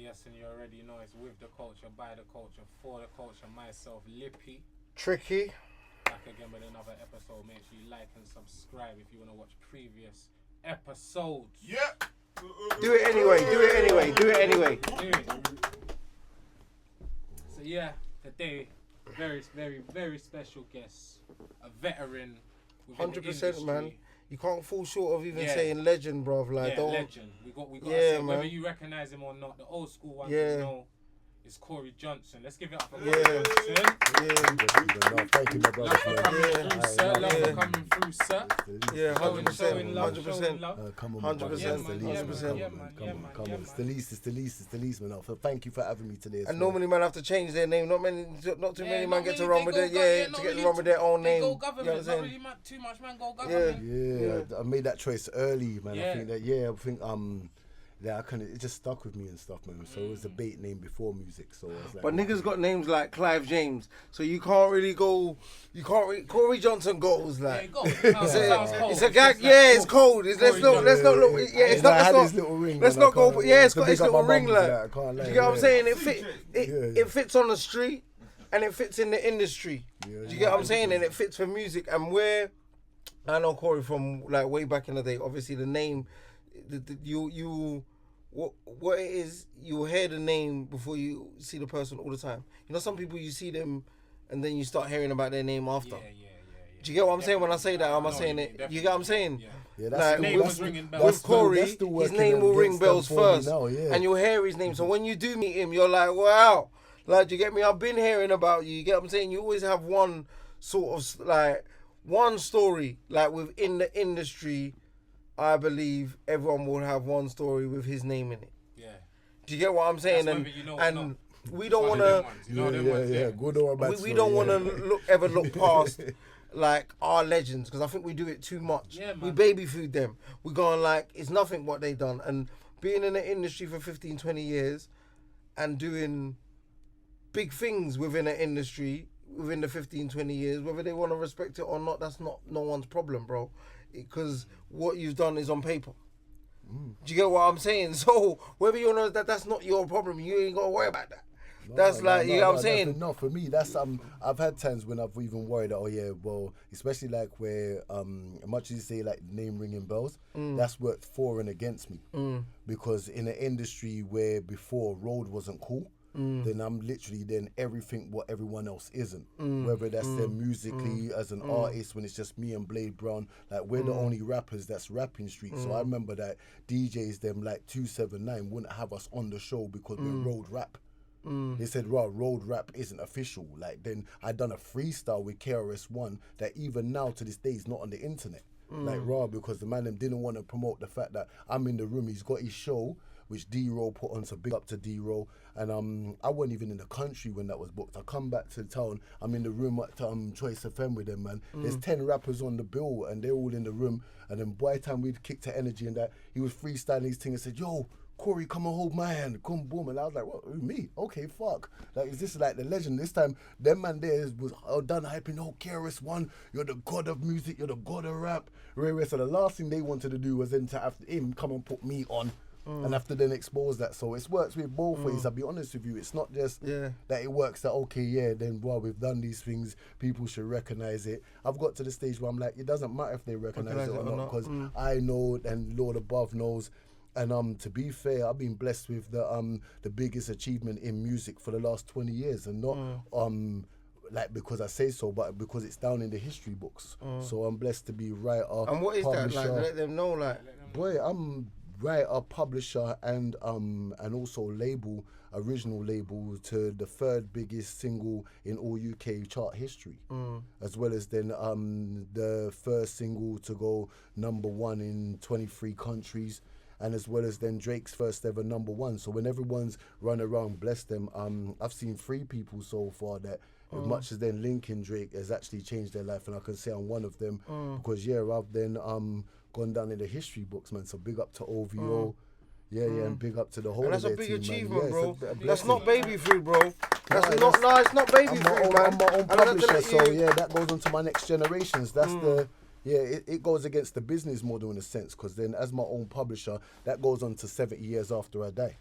Yes, and you already know it's with the culture, by the culture, for the culture. Myself, Lippy. Tricky. Back again with another episode. Make sure you like and subscribe if you want to watch previous episodes. Yeah. Do it anyway. So yeah, today, very, very, very special guest, a veteran. 100%, man. You can't fall short of even saying legend, bruv. Like, don't. Legend. We got to yeah, say, man. whether you recognize him or not, the old school one, Yeah. you know, is Corey Johnson. Let's give it up for Yeah. Corey Johnson. No, thank you, my brother. Love for coming through, sir. Love for coming through, sir. Yeah, 100%. Showing love, 100%. showing love. Come on, 100%. man. Yeah, 100%. man. Come on. It's the least, man. So thank you for having me today. And normally, man, have to change their name. Not too many man get to really run with their to get to run with their own name. Go You know what government, I'm not saying? really too much man go government. Yeah, I made that choice early, man. Yeah. I think it just stuck with me and stuff, man. So it was a bait name before music. So I was like, But niggas got names like Clive James, so you can't really go. Corey Johnson goes like. It's a gag. Yeah, it's cold. Let's not look. Yeah, it's not. Let's not go. Yeah, it's got its little ring. Like, do you get what I'm saying? It fits on the street, and it fits in the industry. Do you get what I'm saying? And it fits for music. And I know Corey from like way back in the day. Obviously, the name, what it is, you hear the name before you see the person all the time. You know, some people you see them, and then you start hearing about their name after. Yeah. Do you get what I'm saying when I say that? Am I saying it? You get what I'm saying? Yeah, like with Corey, his name will ring bells first, and you'll hear his name. So when you do meet him, you're like, wow. Like, do you get me? I've been hearing about you. You get what I'm saying? You always have one sort of like one story, like within the industry. I believe everyone will have one story with his name in it. Yeah. Do you get what I'm saying? And we don't want to. Good or bad. We don't want to ever look past like our legends, because I think we do it too much. Yeah, man. We baby food them. We're going like it's nothing what they done, and being in the industry for 15, 20 years, and doing big things within the industry within the 15, 20 years, whether they want to respect it or not, that's not no one's problem, bro. Because what you've done is on paper. Do you get what I'm saying? So whether you know that's not your problem, you ain't gotta worry about that. You know what I'm saying? No, for me, that's I've had times when I've even worried that, especially like where much as you say like name ringing bells, that's worked for and against me. Because in an industry where before road wasn't cool, then I'm literally everything what everyone else isn't. Whether that's them musically as an artist, when it's just me and Blade Brown, like we're the only rappers that's rapping street. So I remember that DJs them like 279 wouldn't have us on the show because we're road rap. They said, road rap isn't official. Like then I done a freestyle with KRS-One that even now to this day is not on the internet. Like because the man them didn't want to promote the fact that I'm in the room. He's got his show, which D-Roll put on, so big up to D-Roll. And I wasn't even in the country when that was booked. I come back to town, I'm in the room at Choice FM with them, man. There's 10 rappers on the bill, and they're all in the room. And then by the time we'd kicked to energy and that, he was freestyling his thing and said, yo, Corey, come and hold my hand, come boom. And I was like, what, who, me? Okay, fuck. Like, is this like the legend? This time, them man there was done hyping, oh, KRS-One, you're the god of music, you're the god of rap. So the last thing they wanted to do was then to have him come and put me on. And after then expose that. So it works with both ways. I'll be honest with you. It's not just that it works that, then we've done these things, people should recognize it. I've got to the stage where I'm like, it doesn't matter if they recognize it or not, because I know and Lord above knows. And to be fair, I've been blessed with the biggest achievement in music for the last 20 years, and not like because I say so, but because it's down in the history books. So I'm blessed to be writer. And what is publisher. that like? Let them know, like. Boy, I'm writer, publisher, and also original label to the third biggest single in all UK chart history, as well as then the first single to go #1 in 23 countries. And as well as then Drake's first ever #1. So when everyone's run around, bless them, I've seen 3 people so far that as much as then linking Drake has actually changed their life, and I can say I'm one of them because I've then gone down in the history books, man. So big up to OVO. And big up to the whole. And that's a big team, achievement, bro. That's not baby food, bro. It's not baby food, man. I'm my own publisher, so that goes on to my next generations. That's it goes against the business model in a sense, because then as my own publisher, that goes on to 70 years after I die.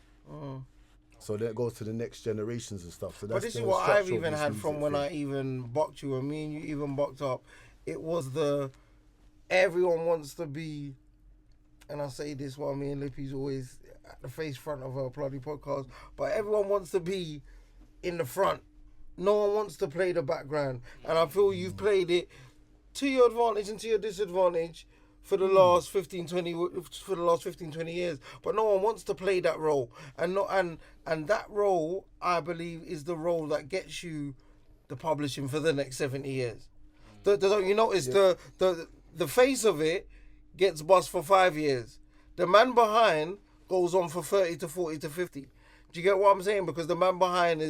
So that goes to the next generations and stuff. So that's but this the is what structure I've of even this had music from when thing. I even boxed you, and me and you even boxed up. It was everyone wants to be, and I say this while me and Lippy's always at the face front of our bloody podcast, but everyone wants to be in the front. No one wants to play the background. And I feel you've played it to your advantage and to your disadvantage for the last 15, 20 years. But no one wants to play that role. And that role, I believe, is the role that gets you the publishing for the next 70 years. Don't you notice the face of it gets bust for 5 years. The man behind goes on for 30 to 40 to 50. Do you get what I'm saying? Because the man behind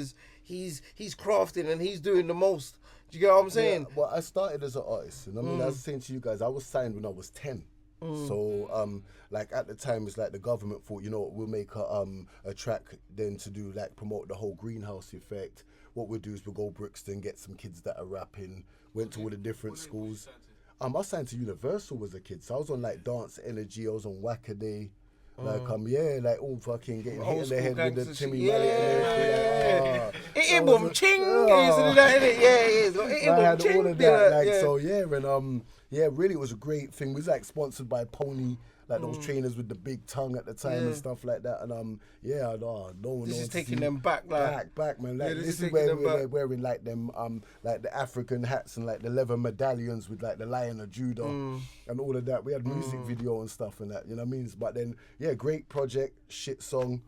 he's crafting and he's doing the most. Do you get what I'm saying? Yeah, well, I started as an artist. You know what I mean? I was saying to you guys, I was signed when I was 10. So, like at the time, it's like the government thought, you know what, we'll make a track then to do like promote the whole greenhouse effect. What we'll do is we'll go Brixton, get some kids that are rapping, went to all the different schools. I was signed to Universal as a kid, so I was on like Dance Energy, I was on Wackaday. Like like all fucking getting hit in the head with the Timmy Mallet and everything. It boom ching. You used to do that, innit? Yeah, it is. I had all of that, so and really it was a great thing. We was like sponsored by Pony, like those trainers with the big tongue at the time and stuff like that. And no one This knows. is taking them back, like back, man. Like this is taking where them we're back. wearing like them like the African hats and like the leather medallions with like the Lion of Judah and all of that. We had music video and stuff and that, you know what I mean? But then great project, shit song.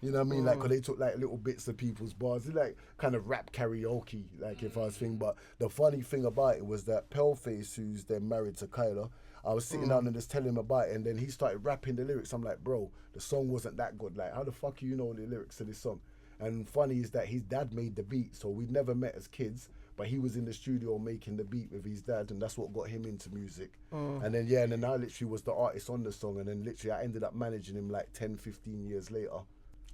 You know what I mean? Like, 'cause they took like little bits of people's bars. It's like kind of rap karaoke, like if I was thinking. But the funny thing about it was that Paleface, who's then married to Kyla, I was sitting down and just telling him about it, and then he started rapping the lyrics. I'm like, bro, the song wasn't that good. Like, how the fuck you know the lyrics to this song? And funny is that his dad made the beat, so we'd never met as kids, but he was in the studio making the beat with his dad, and that's what got him into music. And then and then I literally was the artist on the song, and then literally I ended up managing him like 10, 15 years later.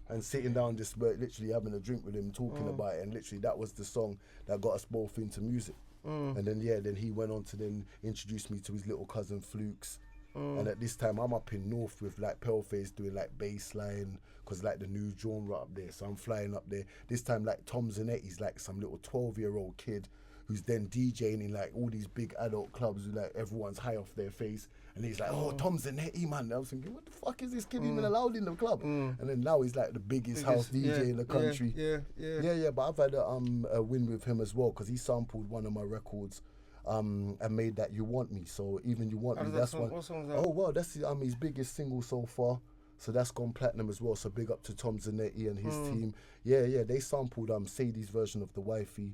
And sitting down just literally having a drink with him, talking about it, and literally that was the song that got us both into music. And then then he went on to then introduce me to his little cousin Flukes. And at this time I'm up in North with like Paleface doing like bassline, cause like the new genre up there. So I'm flying up there. This time like Tom Zanetti's like some little 12-year-old kid who's then DJing in like all these big adult clubs with like everyone's high off their face. And he's like, oh, Tom Zanetti, man. I was thinking, what the fuck is this kid even allowed in the club? And then now he's like the biggest house DJ in the country. Yeah. But I've had a win with him as well, because he sampled one of my records and made that You Want Me. So even You Want Me, that's one. What song is that? Oh, well, that's his biggest single so far. So that's gone platinum as well. So big up to Tom Zanetti and his team. Yeah. They sampled Sadie's version of The Wifey.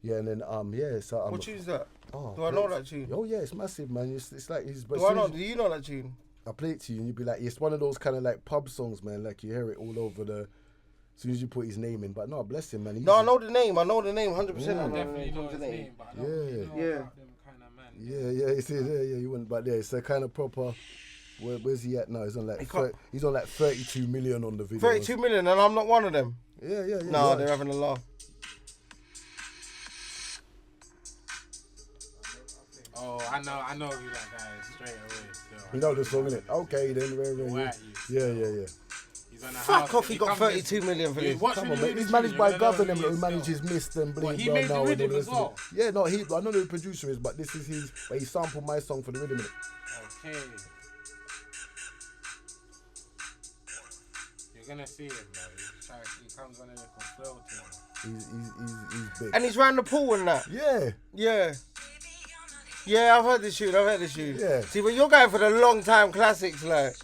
Yeah, and then so what tune's that? Oh, Do I know that tune? Oh yeah, it's massive, man. It's like his. Do you know that tune? I play it to you, and you'd be like, it's one of those kind of like pub songs, man. Like you hear it all over the. As soon as you put his name in, but no, bless him, man. I know the name. 100%. I definitely know his name, but I don't really know about them kind of man. Yeah. You wouldn't, but it's a kind of proper. Where's he at now? He's on like 32 million on the video. 32 million, and I'm not one of them. Yeah. No, they're having a laugh. Oh, I know who that guy is straight away. Still. You know the song, innit? Okay, then. Yeah. He's on a Fuck house. off, he got 32 million for this. Come on, man. He's managed by government who manages Mist and Bling. He made the rhythm as well. Yeah, no, I don't know who the producer is, but this is his. But he sampled my song for the rhythm. Okay. You're gonna see him, bro. He comes on a little flow to him. He's big. And he's round the pool and that. Yeah. Yeah, I've heard this tune. Yeah. See, but you're going for the long time classics, like.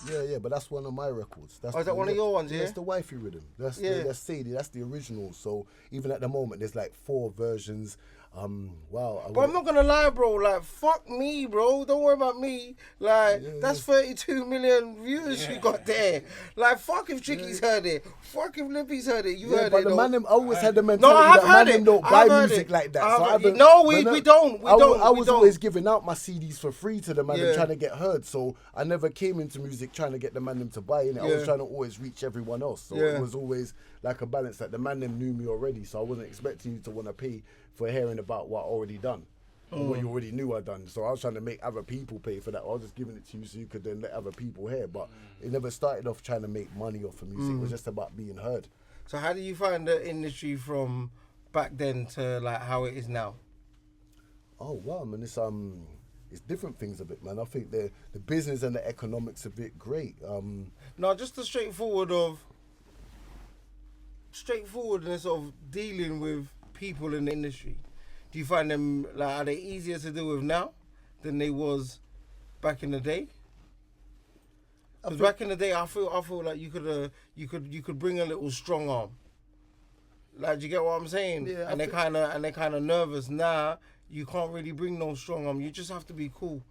Yeah, but that's one of my records. Is that one of your ones, yeah? It's the Wifey rhythm. That's Sadie, that's the original. So even at the moment, there's like 4 versions. Wow. But I'm not gonna lie, bro. Like, fuck me, bro. Don't worry about me. Like, that's 32 million views you got there. Like, fuck if Tricky's heard it. Fuck if Lippy's heard it. You heard it. But the man them always had the No, mentality I have that heard man them it. don't I buy have heard music it. like that. I So have I've heard been, it. No, we don't. I was always giving out my CDs for free to the man them trying to get heard. So I never came into music trying to get the man them to buy it. I was trying to always reach everyone else. So it was always like a balance that the man them knew me already. So I wasn't expecting you to want to pay for hearing about what I already done. Or what you already knew I'd done. So I was trying to make other people pay for that. I was just giving it to you so you could then let other people hear. But it never started off trying to make money off of music. It was just about being heard. So how do you find the industry from back then to like how it is now? Oh wow, man, it's different things of it, man. I think the business and the economics of it great. No, just the straightforwardness of dealing with people in the industry. Do you find them like are they easier to deal with now than they was back in the day? Because back in the day, I feel like you could bring a little strong arm. Like, do you get what I'm saying? Yeah, and they're kind of nervous. Now you can't really bring no strong arm. You just have to be cool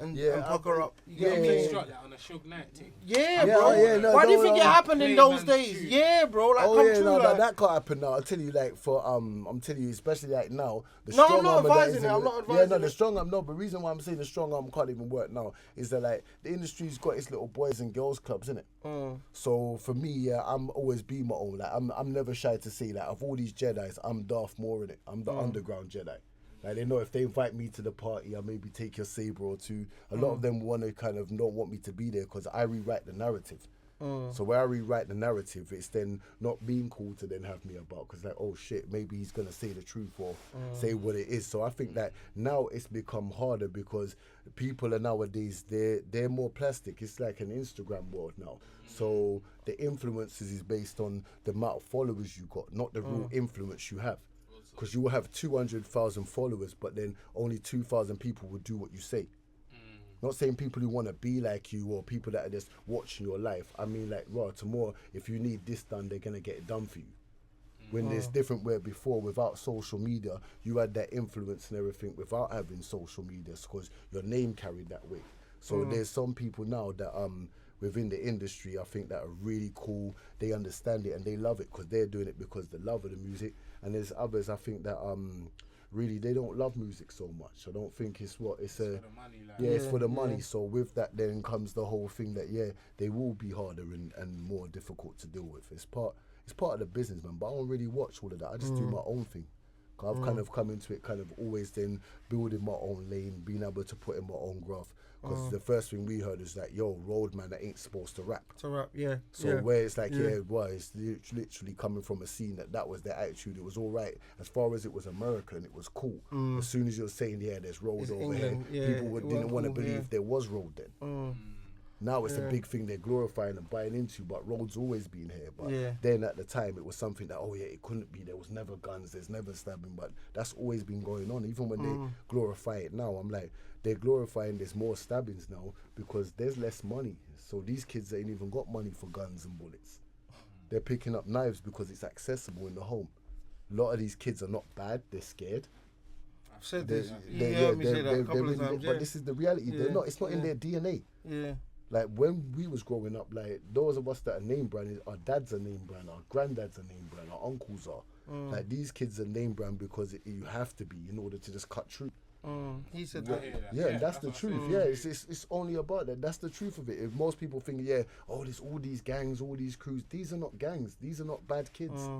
and pucker up. You get what I'm You saying? struck that on a Suge Knight thing. Yeah, Yeah, bro. yeah, no, Why do you no, think no. it happened in Plain those man's days? shoe. Yeah, bro. Like, Oh come yeah, true. no, like, that can't happen now. I'll tell you, like for I'm telling you, especially like now, the No, strong I'm not arm of that advising is it, in I'm the- not Yeah, advising no, the it. strong arm. No, but the reason why I'm saying the strong arm can't even work now is that like the industry's got its little boys and girls clubs, innit? So for me, yeah, I'm always be my own. Like I'm never shy to say like of all these Jedis, I'm Darth Maul in it. I'm the underground Jedi. Like they know if they invite me to the party, I maybe take your saber or two. A lot of them want to kind of not want me to be there because I rewrite the narrative. So where I rewrite the narrative, it's then not being cool to then have me about because like, oh shit, maybe he's gonna say the truth or say what it is. So I think that now it's become harder because people are nowadays they're more plastic. It's like an Instagram world now. So the influences is based on the amount of followers you got, not the real influence you have. Because you will have 200,000 followers, but then only 2,000 people will do what you say. Not saying people who want to be like you or people that are just watching your life. I mean, like, well, tomorrow, if you need this done, they're going to get it done for you. When there's different where before, without social media, you had that influence and everything without having social media because your name carried that weight. So there's some people now that within the industry, I think that are really cool. They understand it and they love it because they're doing it because they love of the music. And there's others I think that really they don't love music so much. I don't think it's for the money, like. It's for the money. So with that then comes the whole thing that they will be harder and more difficult to deal with. It's part of the business, man. But I don't really watch all of that. I just do my own thing. I've kind of come into it kind of always then building my own lane, being able to put in my own graph. Because the first thing we heard is that, yo, roadman that ain't supposed to rap. Yeah. So where it's like, it's literally coming from a scene that was their attitude. It was all right. As far as it was American, it was cool. As soon as you're saying, there's road It's over England, here, people didn't want to cool, believe there was road then. Now it's a big thing they're glorifying and buying into, but road's always been here. But then at the time, it was something that, it couldn't be. There was never guns, there's never stabbing, but that's always been going on. Even when they glorify it now, I'm like, they're glorifying there's more stabbings now because there's less money. So these kids ain't even got money for guns and bullets. They're picking up knives because it's accessible in the home. A lot of these kids are not bad, they're scared. I've said this. You heard me say that a couple of times. But this is the reality. They're not. It's not in their DNA. Yeah. Like when we was growing up, like those of us that are name brand, our dads are name brand, our granddad's are name brand, our uncles are. Like these kids are name brand because you have to be in order to just cut through. He said that. Yeah, and that's the truth. Yeah, it's only about that. That's the truth of it. If most people think, there's all these gangs, all these crews. These are not gangs. These are not bad kids.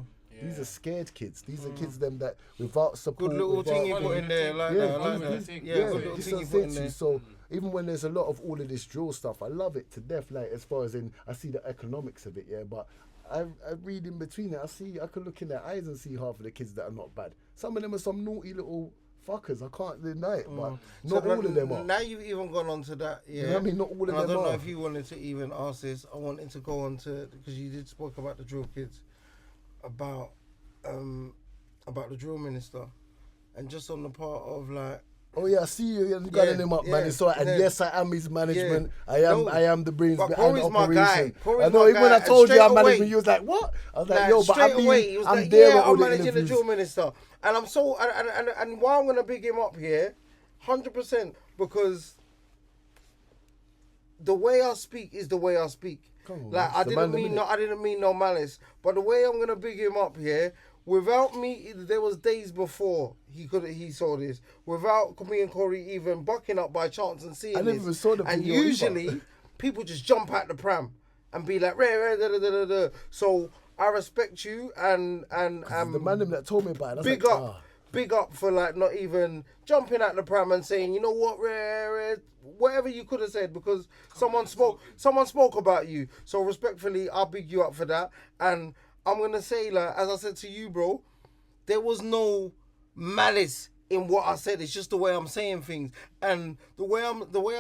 These are scared kids. These are kids them that without support. Good little thing you put in there, like that. I like that. This Good little is thing you put in there. So even when there's a lot of all of this drill stuff, I love it to death. Like as far as I see the economics of it, but I read in between it. I can look in their eyes and see half of the kids that are not bad. Some of them are some naughty little fuckers. I can't deny it, but not all of them are. Now you've even gone on to that, You know what I mean? Not all of them are. I don't know if you wanted to even ask this. I wanted to go on to, because you did spoke about the drill kids, about the drill minister, and just on the part of like. Oh yeah, I see you got him up, man. It's all right. And yes, I am his management. I am the brains behind the operation. I know. Even when I told you I'm management, you was like, "What?" I was like, "Yo, but I'm there." I'm managing the drill minister, and I'm so and why I'm gonna big him up here, 100%, because the way I speak is the way I speak. Like I didn't mean no malice, but the way I'm gonna big him up here. Without me, there was days before he saw this. Without me and Corey even bucking up by chance and seeing this. Even saw the and video usually, people just jump out the pram and be like, So I respect you and the man that told me about it. Big up for like not even jumping out the pram and saying, you know what, whatever you could have said, because someone spoke about you. So respectfully, I'll big you up for that. And I'm gonna say, like, as I said to you, bro, there was no malice in what I said. It's just the way I'm saying things, and the way I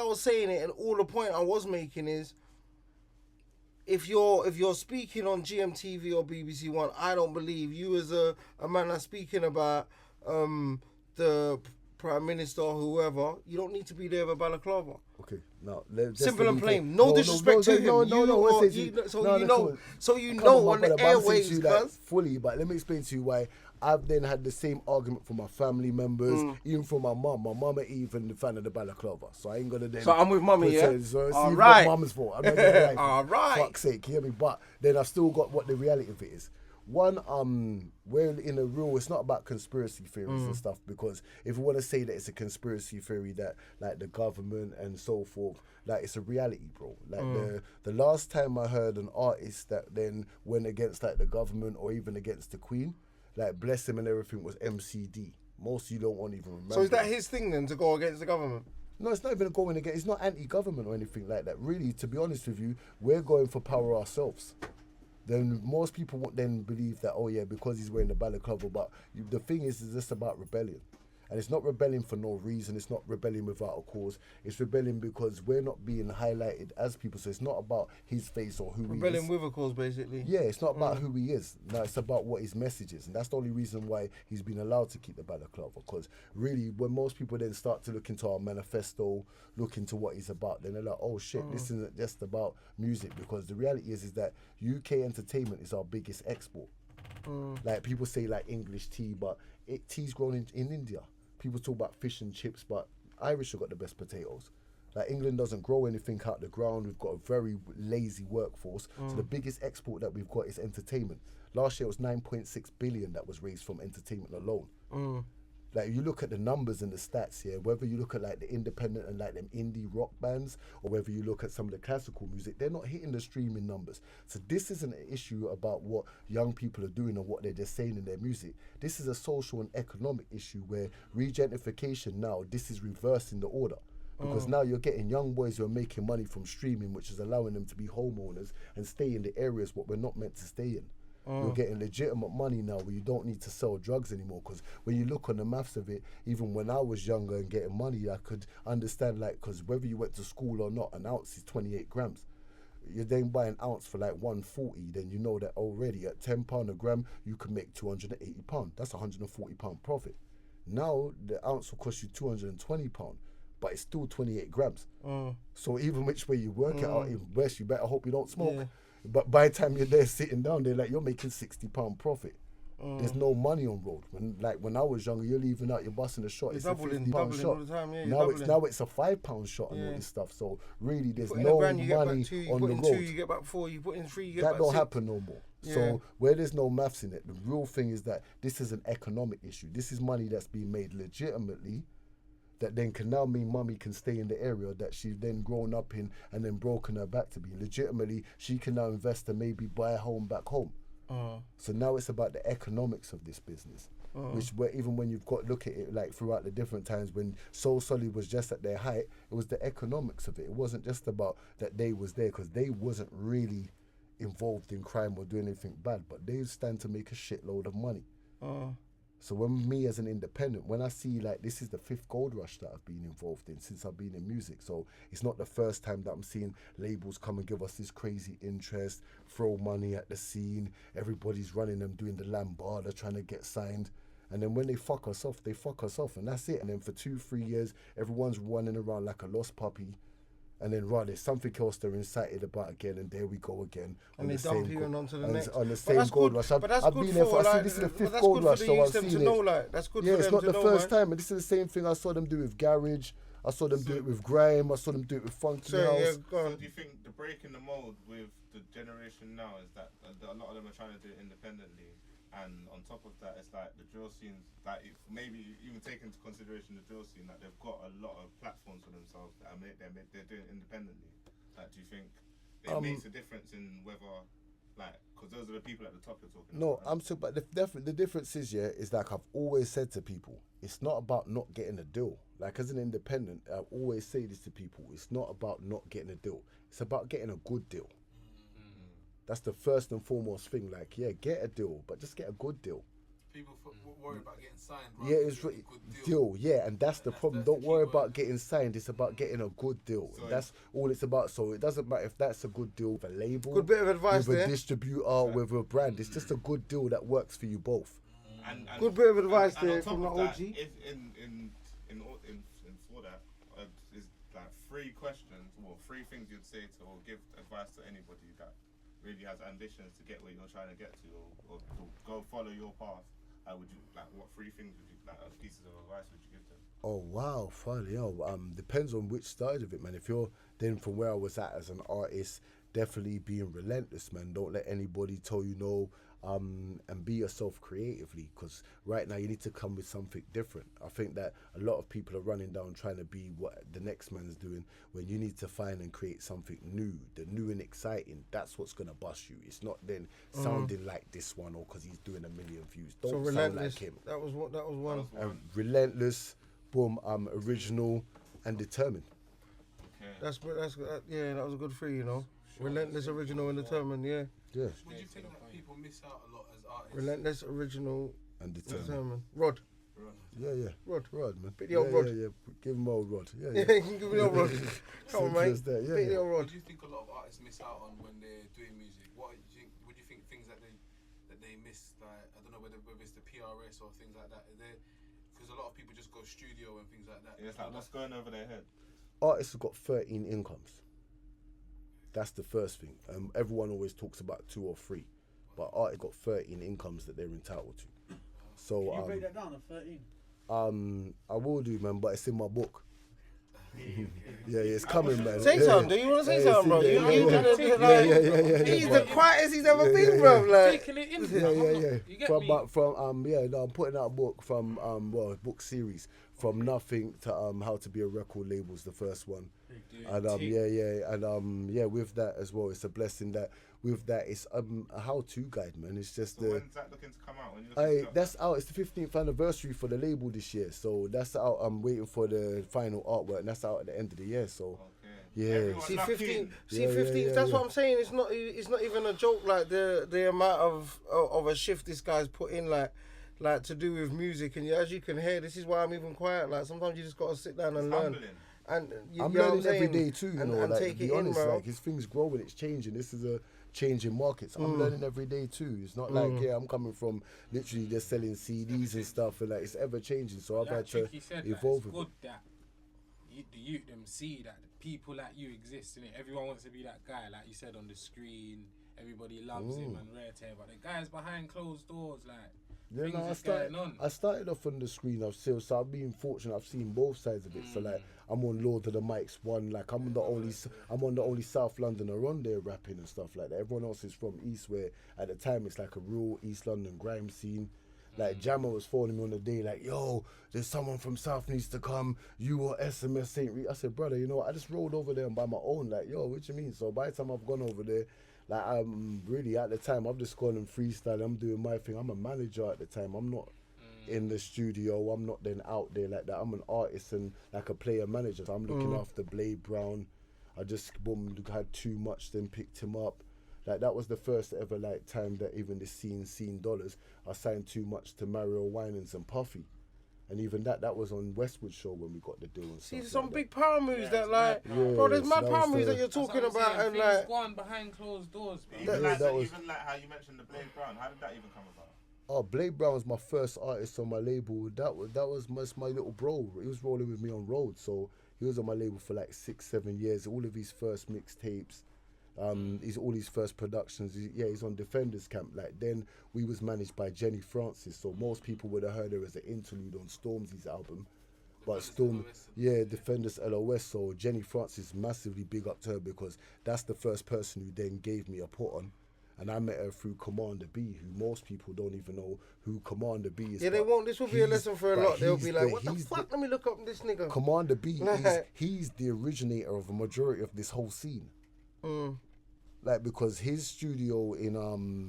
was saying it, and all the point I was making is, if you're speaking on GMTV or BBC One, I don't believe you as a man that's speaking about the Prime Minister or whoever. You don't need to be there with a balaclava. Okay, now simple and plain. No disrespect to him. So you know on the airwaves, cuz fully. But let me explain to you why. I've then had the same argument from my family members, even from my mum. My mum ain't even the fan of the balaclava, so I ain't gonna then. So I'm with mummy, yeah. So all see right. what mum's for. I'm not gonna lie. All right. Fuck's sake, you hear me? But then I've still got what the reality of it is. One, we're in a real. It's not about conspiracy theories and stuff, because if you want to say that it's a conspiracy theory that like the government and so forth, like it's a reality, bro. Like the last time I heard an artist that then went against like the government or even against the Queen, like bless him and everything, was MCD. Most of you don't want to even remember. So is that his thing then, to go against the government? No, it's not even going against. It's not anti-government or anything like that. Really, to be honest with you, we're going for power ourselves. Then most people would then believe that, oh yeah, because he's wearing the balaclava. But the thing is just about rebellion. And it's not rebelling for no reason. It's not rebelling without a cause. It's rebelling because we're not being highlighted as people. So it's not about his face or who he is. Rebelling with a cause, basically. Yeah, it's not about who he is. No, it's about what his message is. And that's the only reason why he's been allowed to keep the balaclava. Because really, when most people then start to look into our manifesto, look into what he's about, then they're like, oh shit, this isn't just about music. Because the reality is that UK entertainment is our biggest export. Like people say like English tea, but tea's grown in India. People talk about fish and chips, but Irish have got the best potatoes. Like England doesn't grow anything out the ground. We've got a very lazy workforce. So the biggest export that we've got is entertainment. Last year it was 9.6 billion that was raised from entertainment alone. Like you look at the numbers and the stats here, whether you look at like the independent and like them indie rock bands, or whether you look at some of the classical music, they're not hitting the streaming numbers. So this isn't an issue about what young people are doing or what they're just saying in their music. This is a social and economic issue where regentification now, this is reversing the order. Because now you're getting young boys who are making money from streaming, which is allowing them to be homeowners and stay in the areas what we're not meant to stay in. You're getting legitimate money now where you don't need to sell drugs anymore. Because when you look on the maths of it, even when I was younger and getting money, I could understand, like, because whether you went to school or not, an ounce is 28 grams. You then buy an ounce for like 140, then you know that already at £10 a gram, you can make £280. That's £140 profit. Now the ounce will cost you £220, but it's still 28 grams. So even which way you work it out, even worse, you better hope you don't smoke. But by the time you're there sitting down, they're like, you're making £60 profit. There's no money on road. When I was younger, you're leaving out, you're busting a shot. It's a £50 shot. All the time, now it's a £5 shot and all this stuff. So really, there's no money on the road. You get back 4. You put in 3. You get that back don't 6. happen no more. So where there's no maths in it, the real thing is that this is an economic issue. This is money that's being made legitimately, that then can now mean mummy can stay in the area that she's then grown up in and then broken her back to be. Legitimately, she can now invest and maybe buy a home back home. So now it's about the economics of this business, which where even when you've got look at it like throughout the different times when Soul Solid was just at their height, it was the economics of it. It wasn't just about that they was there, because they wasn't really involved in crime or doing anything bad, but they stand to make a shitload of money. So when me as an independent, when I see like this is the 5th gold rush that I've been involved in since I've been in music. So it's not the first time that I'm seeing labels come and give us this crazy interest, throw money at the scene. Everybody's running them, doing the lambada, trying to get signed. And then when they fuck us off, and that's it. And then for 2-3 years, everyone's running around like a lost puppy. And then there's something else they're excited about again, and there we go again. And they dump you onto the next. On the same gold rush. I've been there for, this is the 5th gold rush, so I've seen it. That's good for them to know, yeah, it's not the first man. time, and this is the same thing I saw them do with Garage. I saw them do it with Grime. I saw them do it with Funky House. So do you think the breaking the mold with the generation now is that a lot of them are trying to do it independently? And on top of that, it's like the drill scenes, like maybe even take into consideration the drill scene, that they've got a lot of platforms for themselves that they're doing independently. Like, do you think it makes a difference in whether, like, because those are the people at the top you're talking about? No, but the difference is, is like I've always said to people, it's not about not getting a deal. Like as an independent, I always say this to people, it's not about not getting a deal. It's about getting a good deal. That's the first and foremost thing. Like, yeah, get a deal, but just get a good deal. People worry about getting signed. Yeah, it's a good deal. Yeah, and that's the problem. Don't worry about getting signed. It's about getting a good deal. So that's all it's about. So it doesn't matter if that's a good deal with a label, good bit of advice with there. a distributor, with a brand. It's just a good deal that works for you both. And good bit of advice and there from the that, OG. If in for that is like 3 questions, well, 3 things you'd say to or give advice to anybody that really has ambitions to get where you're trying to get to, or go follow your path. Would you like what 3 things would you like pieces of advice would you give them? Oh wow, funny. Depends on which side of it, man. If you're then from where I was at as an artist, definitely being relentless, man. Don't let anybody tell you no. And be yourself creatively, because right now you need to come with something different. I think that a lot of people are running down trying to be what the next man's doing, when you need to find and create something new, the new and exciting. That's what's gonna bust you. It's not then sounding like this one, or because he's doing a million views. Don't sound like him. That was one. Relentless, boom, original and determined. Okay. That was a good 3, you know. Relentless, original, and determined. Yeah. Yeah. Would you think that people miss out a lot as artists? Relentless, original, And determined. Rod. Yeah. Rod, man. Bit the old Rod. Yeah. Give him old Rod. Yeah. Yeah, you can give me the old Rod. Come on, mate. That, yeah, Bit the old Rod. What do you think a lot of artists miss out on when they're doing music? What do you think things that they miss? Like, I don't know whether it's the PRS or things like that. Because a lot of people just go studio and things like that. Yeah, it's like what's going over their head. Artists have got 13 incomes. That's the first thing. Everyone always talks about 2 or 3, but artists got 13 incomes that they're entitled to. So Can you break that down to 13? I will do, man, but it's in my book. Yeah, it's coming, man. Say something. Do you want to say something, bro? Yeah. He's the quietest he's ever been, bro. Like, Taking it in. Yeah. You get me? I'm putting out a book from a book series from nothing to how to be a record label's the first one. And with that as well, it's a blessing that with that it's a how-to guide, man. It's just So when's that looking to come out? When you that's out. It's the 15th anniversary for the label this year, so that's out. I'm waiting for the final artwork, and that's out at the end of the year. So yeah, Everyone see, lucky. 15. Yeah, That's what I'm saying. It's not even a joke. Like the amount of a shift this guy's put in, like to do with music. And as you can hear, this is why I'm even quiet. Like sometimes you just gotta sit down and learn. Humbling. And I'm you know learning what I'm every saying? day too. You and, know, and like, take to it be honest, in, bro. like his things growing, it's changing. This is a changing market. So I'm learning every day too. It's not like I'm coming from literally just selling CDs and stuff, and like it's ever changing. So I've had to evolve it's with good that the youth them see that people like you exist in it. Everyone wants to be that guy, like you said, on the screen. Everybody loves him and rare tear, but the guys behind closed doors, like things is going on. I started off on the screen. So I've been fortunate. I've seen both sides of it. So like I'm on Lord of the Mics 1. Like I'm on the only South Londoner on there rapping and stuff like that. Everyone else is from East, where at the time it's like a real East London grime scene. Like Jammer was phoning me on the day, like, yo, there's someone from South needs to come. You or SMS St. Reed. I said, brother, you know what? I just rolled over there and by my own. Like, yo, what you mean? So by the time I've gone over there, like I'm really at the time I've just gone and freestyle. I'm doing my thing. I'm a manager at the time. I'm not in the studio. I'm not then out there like that. I'm an artist and like a player manager. So I'm looking after Blade Brown. I just had too much, then picked him up. Like that was the first ever like time that even the scene dollars. I signed Too Much to Mario Winans and Puffy. And even that was on Westwood Show when we got the deal and stuff. See, some like big power moves that like, Yeah, bro, there's so mad that power was moves the- that you're talking That's what I'm about, and saying, like, things go on behind closed doors, bro. Even Yeah, like that was- even like how you mentioned the Blade Brown. How did that even come about? Oh, Blade Brown was my first artist on my label. That was my little bro. He was rolling with me on road, so he was on my label for like 6-7 years. All of his first mixtapes, all his first productions. He's on Defenders Camp. Like then we was managed by Jenny Francis, so most people would have heard her as an interlude on Stormzy's album. But Defenders LOS. So Jenny Francis, massively big up to her because that's the first person who then gave me a put on. And I met her through Commander B, who most people don't even know who Commander B is. yeah, they won't. This will be a lesson for a but lot. They'll he's be like, the- what the he's fuck? Let me look up this nigga. Commander B, he's the originator of a majority of this whole scene. Like, because his studio in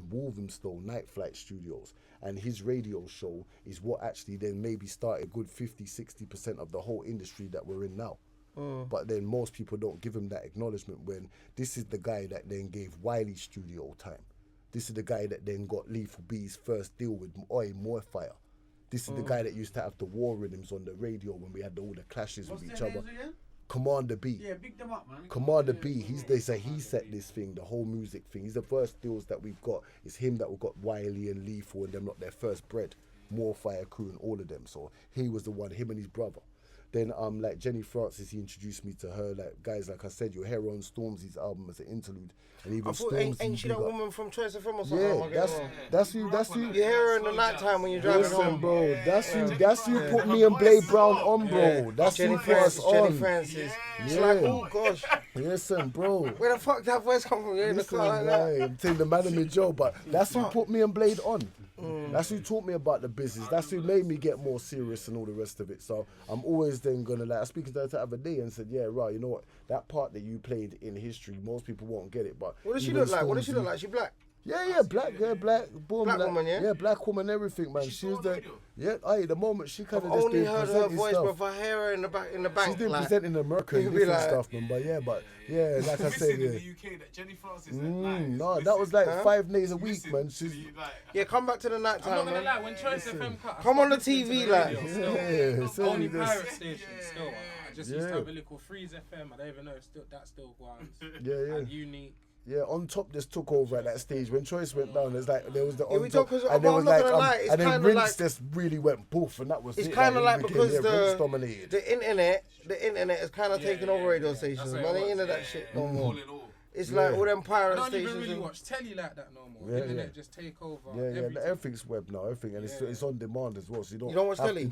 Walthamstow, Night Flight Studios, and his radio show is what actually then maybe started a good 50-60% of the whole industry that we're in now. But then most people don't give him that acknowledgement when this is the guy that then gave Wiley studio time. This is the guy that then got Lethal B's first deal with More Fire. This is the guy that used to have the war rhythms on the radio when we had all the clashes with each other. Commander B. Yeah, big them up, man. Commander B, they say he set this thing, the whole music thing. He's the first deals that we've got. It's him that we got Wiley and Lethal and them, not their first bread. More Fire Crew and all of them. So he was the one, him and his brother. Then like Jenny Francis, he introduced me to her. Like guys, like I said, your hero on Stormzy's album as an interlude, and even Stormzy. Ain't she that woman from Choice FM or something? Yeah, that's who. You hear her in the night time when you're driving home, bro. That's who put me and Blade Brown on, bro. Yeah. That's Jenny who put us on. Jenny Francis. It's like, oh gosh. Listen, bro. Where the fuck that voice come from? You're in the car like that. I'm telling the man in me Joe, but that's who put me and Blade on. That's who taught me about the business. That's who made me get more serious and all the rest of it. So I'm always then gonna I was speaking to her the other day and said, yeah, right, you know what? That part that you played in history, most people won't get it. But what does she look like? What does she look like? She black? Yeah, black, boom, black woman, yeah. Yeah, black woman, everything, man. She was the the moment she kind of I've just only heard her voice, stuff. but if I hear her in the bank, she's been like, presenting America and different stuff, man. But like I said, in the UK that Jenny Francis no, that was like 5 days a week, man. She's come back to the night time. I'm not gonna lie, when Choice FM cut, come on the TV, like. Only pirate station still. I just used to have a little Freeze FM. I don't even know if that still goes. Yeah. And Unique. Yeah, On Top just took over at that stage when Choice went down. There's like there was the On Top, and there was like and then Rinse just really went poof, and that was it's kind of like because the internet is kind of taking over radio stations. Man, ain't into that shit no more. It's like all them pirate stations. I don't even really watch telly like that no more. Internet just take over. Everything's web now. Everything, and it's on demand as well. So you don't watch telly.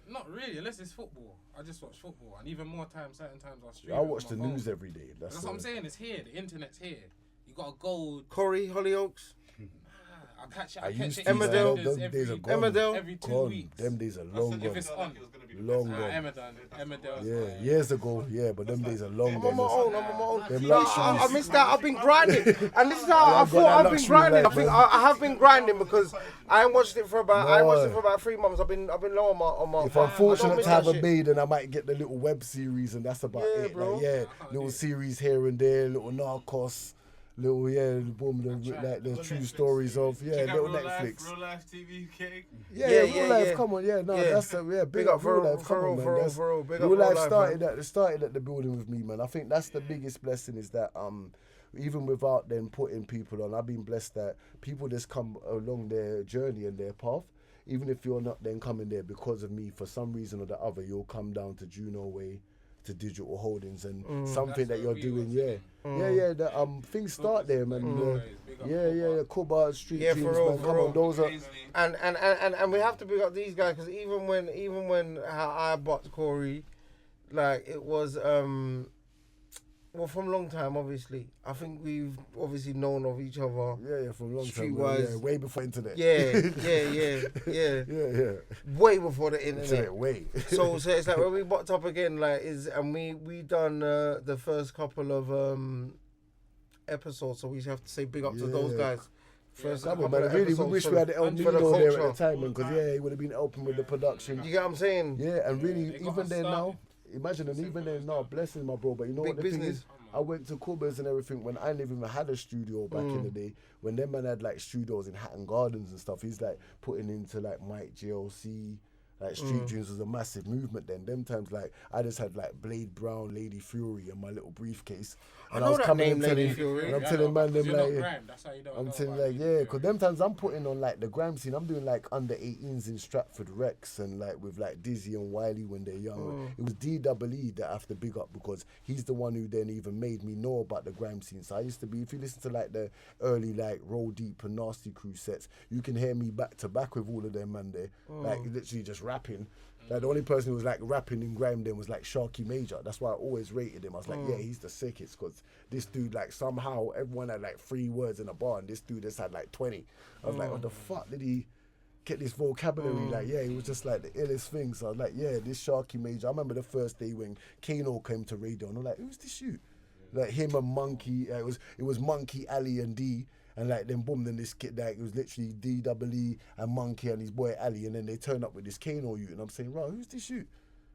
Not really, unless it's football. I just watch football, and even more times, certain times I'll stream. I watch the news every day. That's what I'm saying. It's here. The internet's here. You got to go. Corey, Hollyoaks. I catch it. Emmerdale. Every 2 weeks. Them days are long gone. If it's on. Long gone. Emmerdale. Years ago. Yeah, but them days are long gone. I'm on my own. I missed that. I've been grinding, and this is how I thought I've been grinding. I have been grinding because I ain't watched it for about 3 months. I've been low on my. If I'm fortunate to have a maid, then I might get the little web series, and that's about it. Bro. Like, little series here and there, little Narcos. Little boom, the true stories of little Netflix. Real life TV cake. Real life. Come on, that's big up real life. Come on, man. Real life started at the building with me, man. I think that's the biggest blessing is that even without then putting people on, I've been blessed that people just come along their journey and their path. Even if you're not then coming there because of me, for some reason or the other, you'll come down to Juno Way, to Digital Holdings and something that you're doing, the things start there, man. Kuba Street Dreams, man. Come on, those are and we have to pick up these guys because even when how I bought Corey, like it was from a long time, obviously. I think we've obviously known of each other. Yeah, from a long time. Streetwise. Way before internet. Yeah. Way before the internet. Way. So it's like when we bopped up again, we done the first couple of episodes, so we have to say big up to those guys. First man, really, we wish we had El Nino there at the time, man, because he would have been helping with the production. You get what I'm saying? Yeah, and really, even there now. Imagine, and even then now, blessing my bro, but you know what the thing is? I went to Kuba's and everything when I never even had a studio back in the day. When them man had like studios in Hatton Gardens and stuff, he's like putting into like Mike GLC, like Street Dreams was a massive movement then. Them times like I just had like Blade Brown, Lady Fury in my little briefcase. And I was coming in Lady Fury. And I'm telling man them like, I'm telling like, because them times I'm putting on like the grime scene. I'm doing like under 18s in Stratford Rex and like with like Dizzy and Wiley when they're young. It was DEE that I have to big up because he's the one who then even made me know about the grime scene. So I used to be, if you listen to like the early like Roll Deep and Nasty Crew sets, you can hear me back to back with all of them man there. Like literally just rapping. Like the only person who was like rapping in grime then was like Sharky Major. That's why I always rated him. I was like, he's the sickest because this dude like somehow everyone had like 3 words in a bar and this dude just had like 20. I was like, what the fuck did he get this vocabulary? Like, he was just like the illest thing. So I was like, this Sharky Major. I remember the first day when Kano came to radio and I'm like, who's this shoot? Like him and Monkey. It was Monkey, Ali and D. And like then boom, then this kid like it was literally DEE and Monkey and his boy Ali, and then they turn up with this Kano youth, and I'm saying, right, who's this shoot?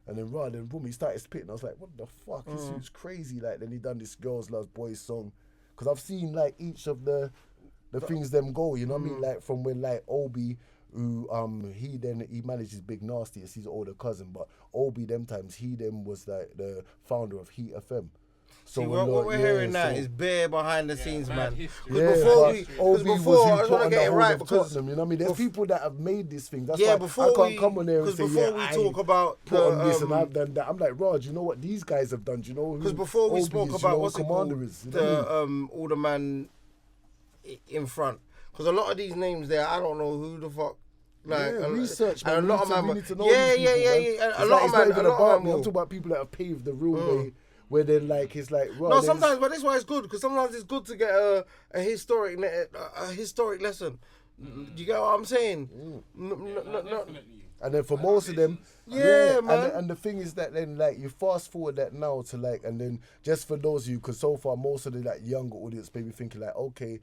And then rather than boom, he started spitting. I was like, what the fuck? This dude's crazy. Like, then he done this Girls Loves Boys song. Because I've seen like each of the things them go, you know what I mean? Like from when like Obi, who he manages Big Nasty as his older cousin, but Obi them times he then was like the founder of Heat FM. So see, what we're hearing now is bare behind the scenes, man. Before I just want to get it right because you know what I mean. There's people that have made this thing. That's yeah, why before I can't come on there and say before we talk about put on this and I've done that. I'm like, Raj, you know what these guys have done? Do you know? Because before we spoke about what's it called, the all the man in front. Because a lot of these names there, I don't know who the fuck. Like research, and man. a lot of we man. need to know these people, A lot of man. I'm talking about people that have paved the real way. Where then like it's like no, sometimes, but this is why it's good because sometimes it's good to get a historic lesson. You get what I'm saying? And then for most of them, man. And the thing is that then like you fast forward that now to like, and then just for those of you, because so far most of the like younger audience maybe thinking like, okay,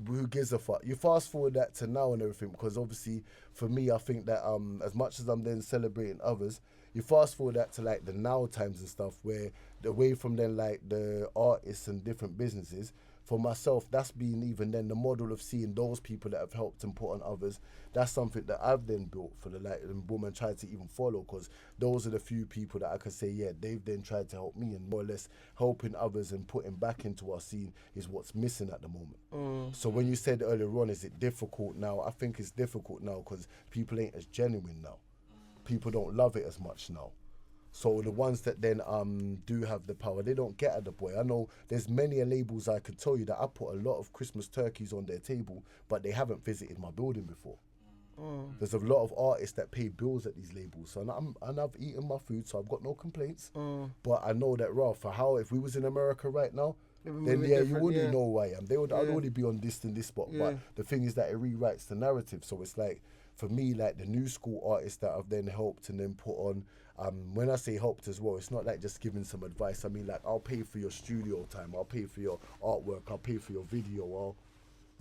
who gives a fuck? You fast forward that to now and everything, because obviously for me, I think that as much as I'm then celebrating others, you fast forward that to like the now times and stuff where away from then like the artists and different businesses. For myself, that's been even then the model of seeing those people that have helped and put on others. That's something that I've then built for the like and boom and tried to even follow, because those are the few people that I can say, yeah, they've then tried to help me, and more or less helping others and putting back into our scene is what's missing at the moment. So when you said earlier on, is it difficult now? I think it's difficult now because people ain't as genuine now. People don't love it as much now. So the ones that then do have the power, they don't get at the boy. I know there's many labels I could tell you that I put a lot of Christmas turkeys on their table, but they haven't visited my building before. There's a lot of artists that pay bills at these labels, so and I've eaten my food, so I've got no complaints. But I know that for how if we was in America right now, then yeah, you wouldn't know who I am. I'd already be on this and this spot. But the thing is that it rewrites the narrative. So it's like, for me, like the new school artists that I've then helped and then put on, when I say helped as well, it's not like just giving some advice. I mean, like, I'll pay for your studio time, I'll pay for your artwork, I'll pay for your video, I'll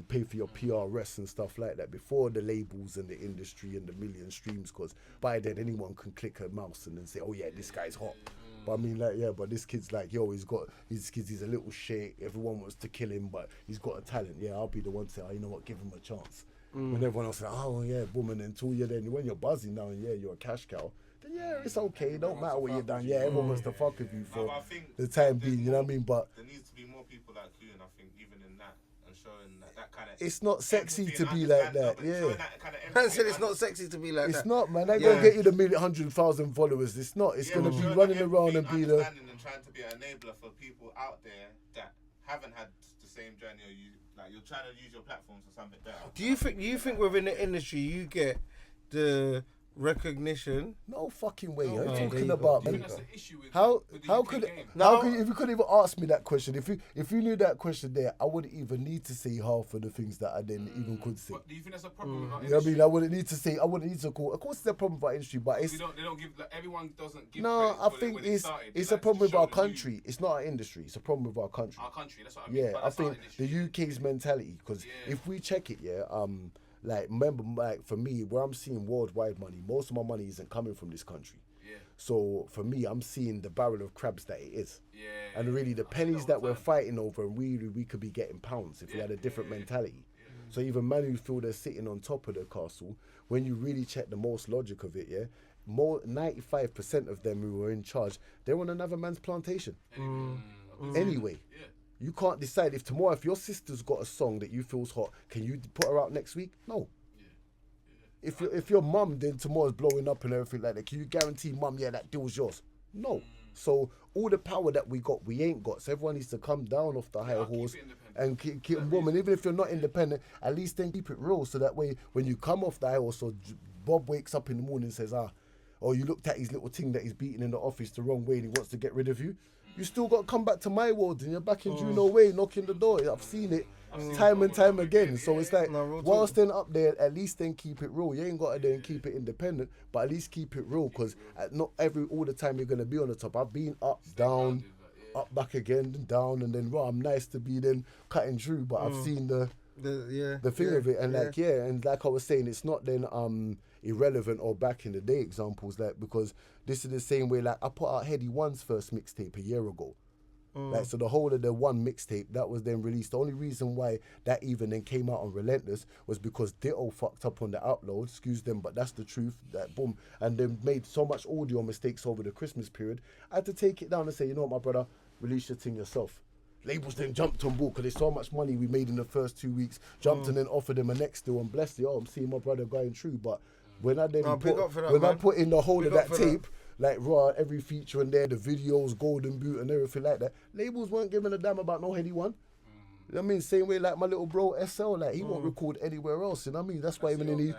pay for your PRS and stuff like that before the labels and the industry and the million streams, because by then anyone can click a mouse and then say, oh yeah, this guy's hot. But I mean, like, yeah, but this kid's like, yo, he's a little shit, everyone wants to kill him, but he's got a talent. Yeah, I'll be the one to say, oh, you know what, give him a chance. When everyone else is like, oh yeah, boom, and until you're then, when you're buzzing now and yeah, you're a cash cow, then yeah, it's okay, don't matter what you've done. Yeah, everyone wants to fuck with you for the time being, you know what I mean? But there needs to be more people like you, and I think even in that, and showing that kind of. It's not sexy to be like that, yeah. Man said it's not sexy to be like that. It's not, man. I gonna get you the 100,000 followers. It's not. It's gonna be running around and be the. And trying to be an enabler for people out there that haven't had the same journey, or you're trying to use your platforms for something better. Do you think within the industry you get the recognition? No fucking way. I'm talking about, man. That's the issue with How the could UK game. if you could even ask me that question, if you knew that question there, I wouldn't even need to say half of the things that I then even could say. But do you think that's a problem with our You know what I industry? mean? I wouldn't need to call. Of course, it's a problem with our industry, but it's They don't give. Like, everyone doesn't give. no. credit I for think when it it's started. it's They a like problem to with show our the country. It's not our industry. It's a problem with our country. Our country. That's what I mean. Yeah, But I that's our think the industry. UK's mentality, because if we check it, like remember, like for me, where I'm seeing worldwide money, most of my money isn't coming from this country. Yeah. So for me, I'm seeing the barrel of crabs that it is. Yeah. And really, the I see pennies all that the we're time. fighting over, and really, we could be getting pounds if we had a different mentality. So even men who feel they're sitting on top of the castle, when you really check the most logic of it, 95% of them who were in charge, they're on another man's plantation. Anyway. Yeah. You can't decide if tomorrow, if your sister's got a song that you feel's hot, can you put her out next week? No. If your mum then tomorrow's blowing up and everything like that, can you guarantee mum, yeah, that deal's yours? No. So all the power that we got, we ain't got. So everyone needs to come down off the high horse and keep woman. Even if you're not independent, at least then keep it real. So that way, when you come off the high horse, so Bob wakes up in the morning and says, or you looked at his little thing that he's beating in the office the wrong way and he wants to get rid of you. You still got to come back to my world and you're back in Juno Way knocking the door. I've seen it time and time again. So it's like, whilst then up there, at least then keep it real. You ain't got to then keep it independent, but at least keep it real, because not all the time you're going to be on the top. I've been up, down, up, back again, and down, and then I'm nice to be then cutting through, but I've seen the thing of it, and and like I was saying, it's not then irrelevant or back in the day examples, like, because this is the same way, like, I put out Heady One's first mixtape a year ago. Like, so the whole of the one mixtape that was then released, the only reason why that even then came out on Relentless was because Ditto fucked up on the upload, excuse them, but that's the truth, that boom, and then made so much audio mistakes over the Christmas period. I had to take it down and say, you know what, my brother, release your thing yourself. Labels then jumped on board because there's so much money we made in the first 2 weeks, jumped and then offered them a next deal, and bless you, I'm seeing my brother going through. But when I then I put in the whole of that tape, like raw, every feature in there, the videos, Golden Boot and everything like that, labels weren't giving a damn about no Heady One. You know what I mean? Same way like my little bro SL, like he won't record anywhere else, you know what I mean? That's why even in the...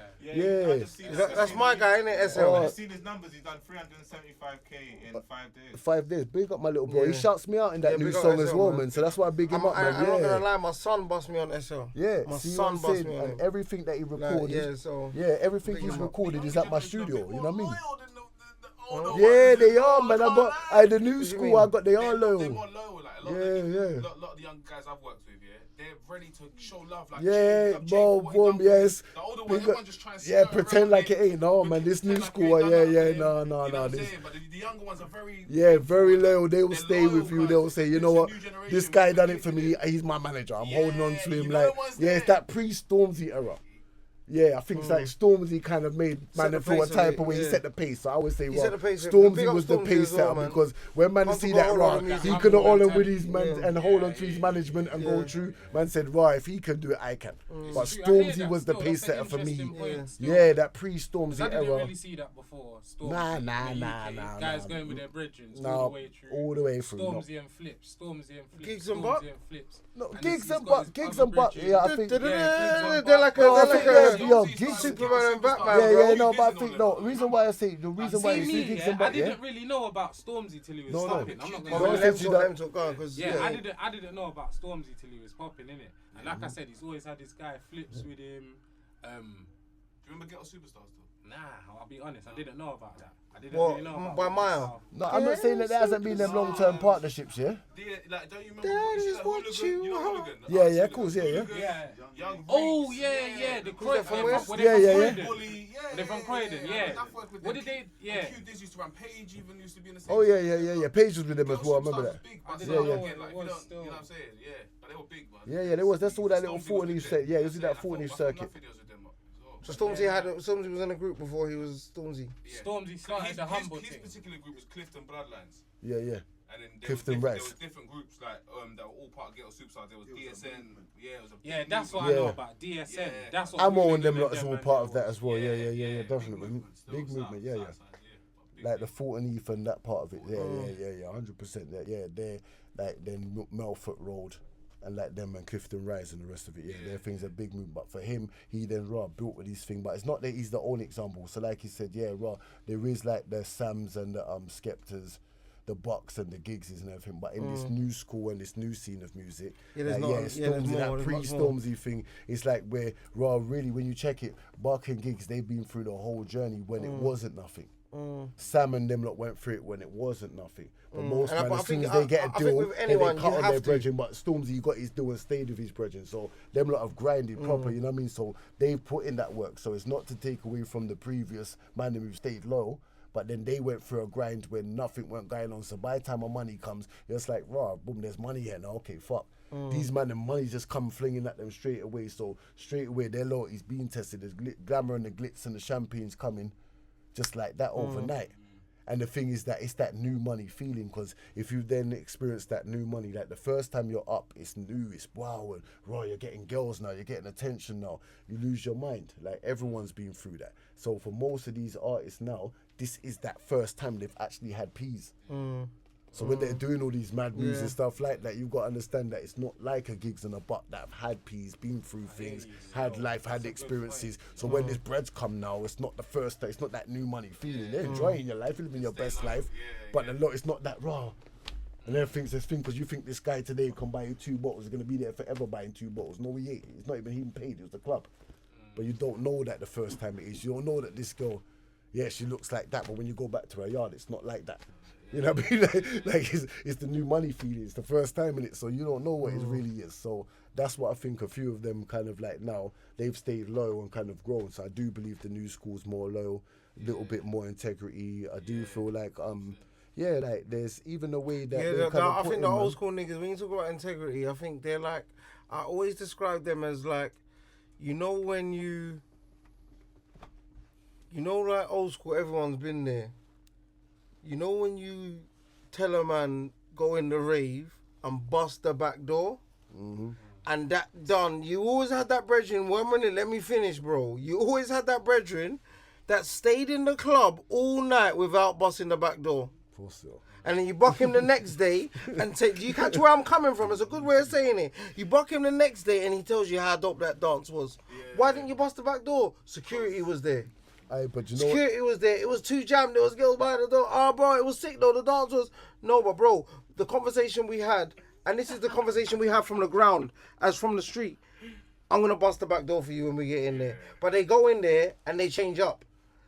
That's my guy, innit, SL? I just seen his numbers, he's done 375k in 5 days. 5 days, big up my little bro. He shouts me out in that new song as well, man. So that's why I big him up, man. I'm not gonna lie, my son bossed me on SL. Yeah, my see son what I'm saying? bossed me on And it. everything that he recorded, everything he's recorded is at my studio, you know what I mean? Yeah, they are, man. I the new school, they are loyal. They're more loyal, like a lot of the young guys I've worked with, they're ready to show love, like boom, yes. The older one, everyone just trying to pretend like it ain't. No, man, this new school, no. But the younger ones are very, very loyal. They will stay with you. They'll say, you know what, this guy done it for me. He's my manager. I'm holding on to him. Like, it's that pre-Stormzy era. Yeah, I think it's like Stormzy kind of made man feel a type of way. He set the pace. So I would say, Stormzy was the pace setter, because when man see that, he could hold on with his man and hold on to his management and go through. Man said, if he can do it, I can. But Stormzy was the pace setter for me. Yeah, that pre-Stormzy era. I didn't really see that before. Nah. Guys going with their brethren all the way through. All the way through. Stormzy and flips. Gigs and Buck? No, Gigs and Buck. Yeah, I think. They're like a... Gigs, Superman and Batman. But I think the reason why you see Gigs and Buck, I didn't really know about Stormzy till he was popping. I'm not gonna lie. I didn't know about Stormzy till he was popping, innit? And like I said, he's always had this guy Flips with him. Do you remember Ghetto Superstars though? Nah, I'll be honest, I didn't know about that. I didn't really know about by mile. No, I'm not saying that there hasn't been them long-term partnerships, yeah? Like, don't you remember? That is that what Hooligan? you know want. Hooligan? Yeah, of course, yeah. Young Oh, Reeks. yeah. The Croydon. from West? Bully, They're from Croydon, yeah. What did they? Yeah. Q Diz used to run. Page even used to be in the same. Oh, yeah. Paige was with them as well, I remember that. I didn't know again, like, you know what I'm saying? Yeah, but they were big, man. Yeah, there was. That's all that little 14 set. Yeah, it was in that 14 circuit. So Stormzy was in a group before he was Stormzy. Stormzy started the humble his thing. particular group was Clifton Bloodlines. Yeah. And then Clifton there Rats. was different groups like that were all part of Ghetto Superstars. There was DSN. It was a Yeah, that's what I know about DSN. That's what I'm on them Hooligan lots and all them part man of that as well. Yeah, Big definitely. movement still, Big movement, yeah. Big Like the Fulton Heath and that part of it. Yeah, 100%. Yeah, they're like then Melfort Road. And like them and Clifton Rise and the rest of it, their things are big move. But for him, he then built with his thing. But it's not that he's the only example. So like he said, there is like the Sams and the Skeptors, the Bucks and the Gigses and everything. But in this new school and this new scene of music, Stormzy, that pre-Stormzy thing, it's like where really when you check it, Buck and Gigs, they've been through the whole journey when it wasn't nothing. Sam and them lot went through it when it wasn't nothing. But most man, as soon as they get a deal, they cut on their brethren. But Stormzy got his deal and stayed with his brethren. So them lot have grinded proper, you know what I mean? So they've put in that work. So it's not to take away from the previous man who stayed low. But then they went through a grind when nothing went going on. So by the time my money comes, it's like, boom, there's money here now. Okay, fuck. These man and money just come flinging at them straight away. So straight away, their loyalty's being tested. There's glamour and the glitz and the champagne's coming. Just like that overnight. And the thing is that it's that new money feeling, because if you then experience that new money, like the first time you're up, it's new, it's wow, and you're getting girls now, you're getting attention now, you lose your mind. Like everyone's been through that. So for most of these artists now, this is that first time they've actually had peas. So when they're doing all these mad moves and stuff like that, you've got to understand that it's not like a Gigs and a Buck that have had peas, been through things, had life, had experiences. So when this bread's come now, it's not the first day, it's not that new money feeling. They're enjoying your life, living your best life, but it's not that raw. And everything's this thing, because you think this guy today can buy you 2 bottles, is going to be there forever buying 2 bottles. No, he ain't. It's not even paid, it was the club. But you don't know that the first time it is. You don't know that this girl, she looks like that, but when you go back to her yard, it's not like that. You know what I mean? Like it's the new money feeling. It's the first time in it, so you don't know what it really is. So that's what I think a few of them kind of like now, they've stayed loyal and kind of grown. So I do believe the new school's more loyal, a little bit more integrity. I do feel like, like there's even a way that they're kind of I think the putting, old school niggas, when you talk about integrity, I think they're like, I always describe them as like, when like old school, everyone's been there. When you tell a man, go in the rave and bust the back door, and that done, you always had that brethren, 1 minute, let me finish, bro. You always had that brethren that stayed in the club all night without busting the back door. And then you buck him the next day and say, do you catch where I'm coming from? It's a good way of saying it. You buck him the next day and he tells you how dope that dance was. Why didn't you bust the back door? Security was there. But you know Security was there. It was too jammed. There was girls behind the door. Oh, bro, it was sick though. The dance was... No, but bro, the conversation we had, and this is the conversation we have from the ground, as from the street. I'm going to bust the back door for you when we get in there. But they go in there and they change up.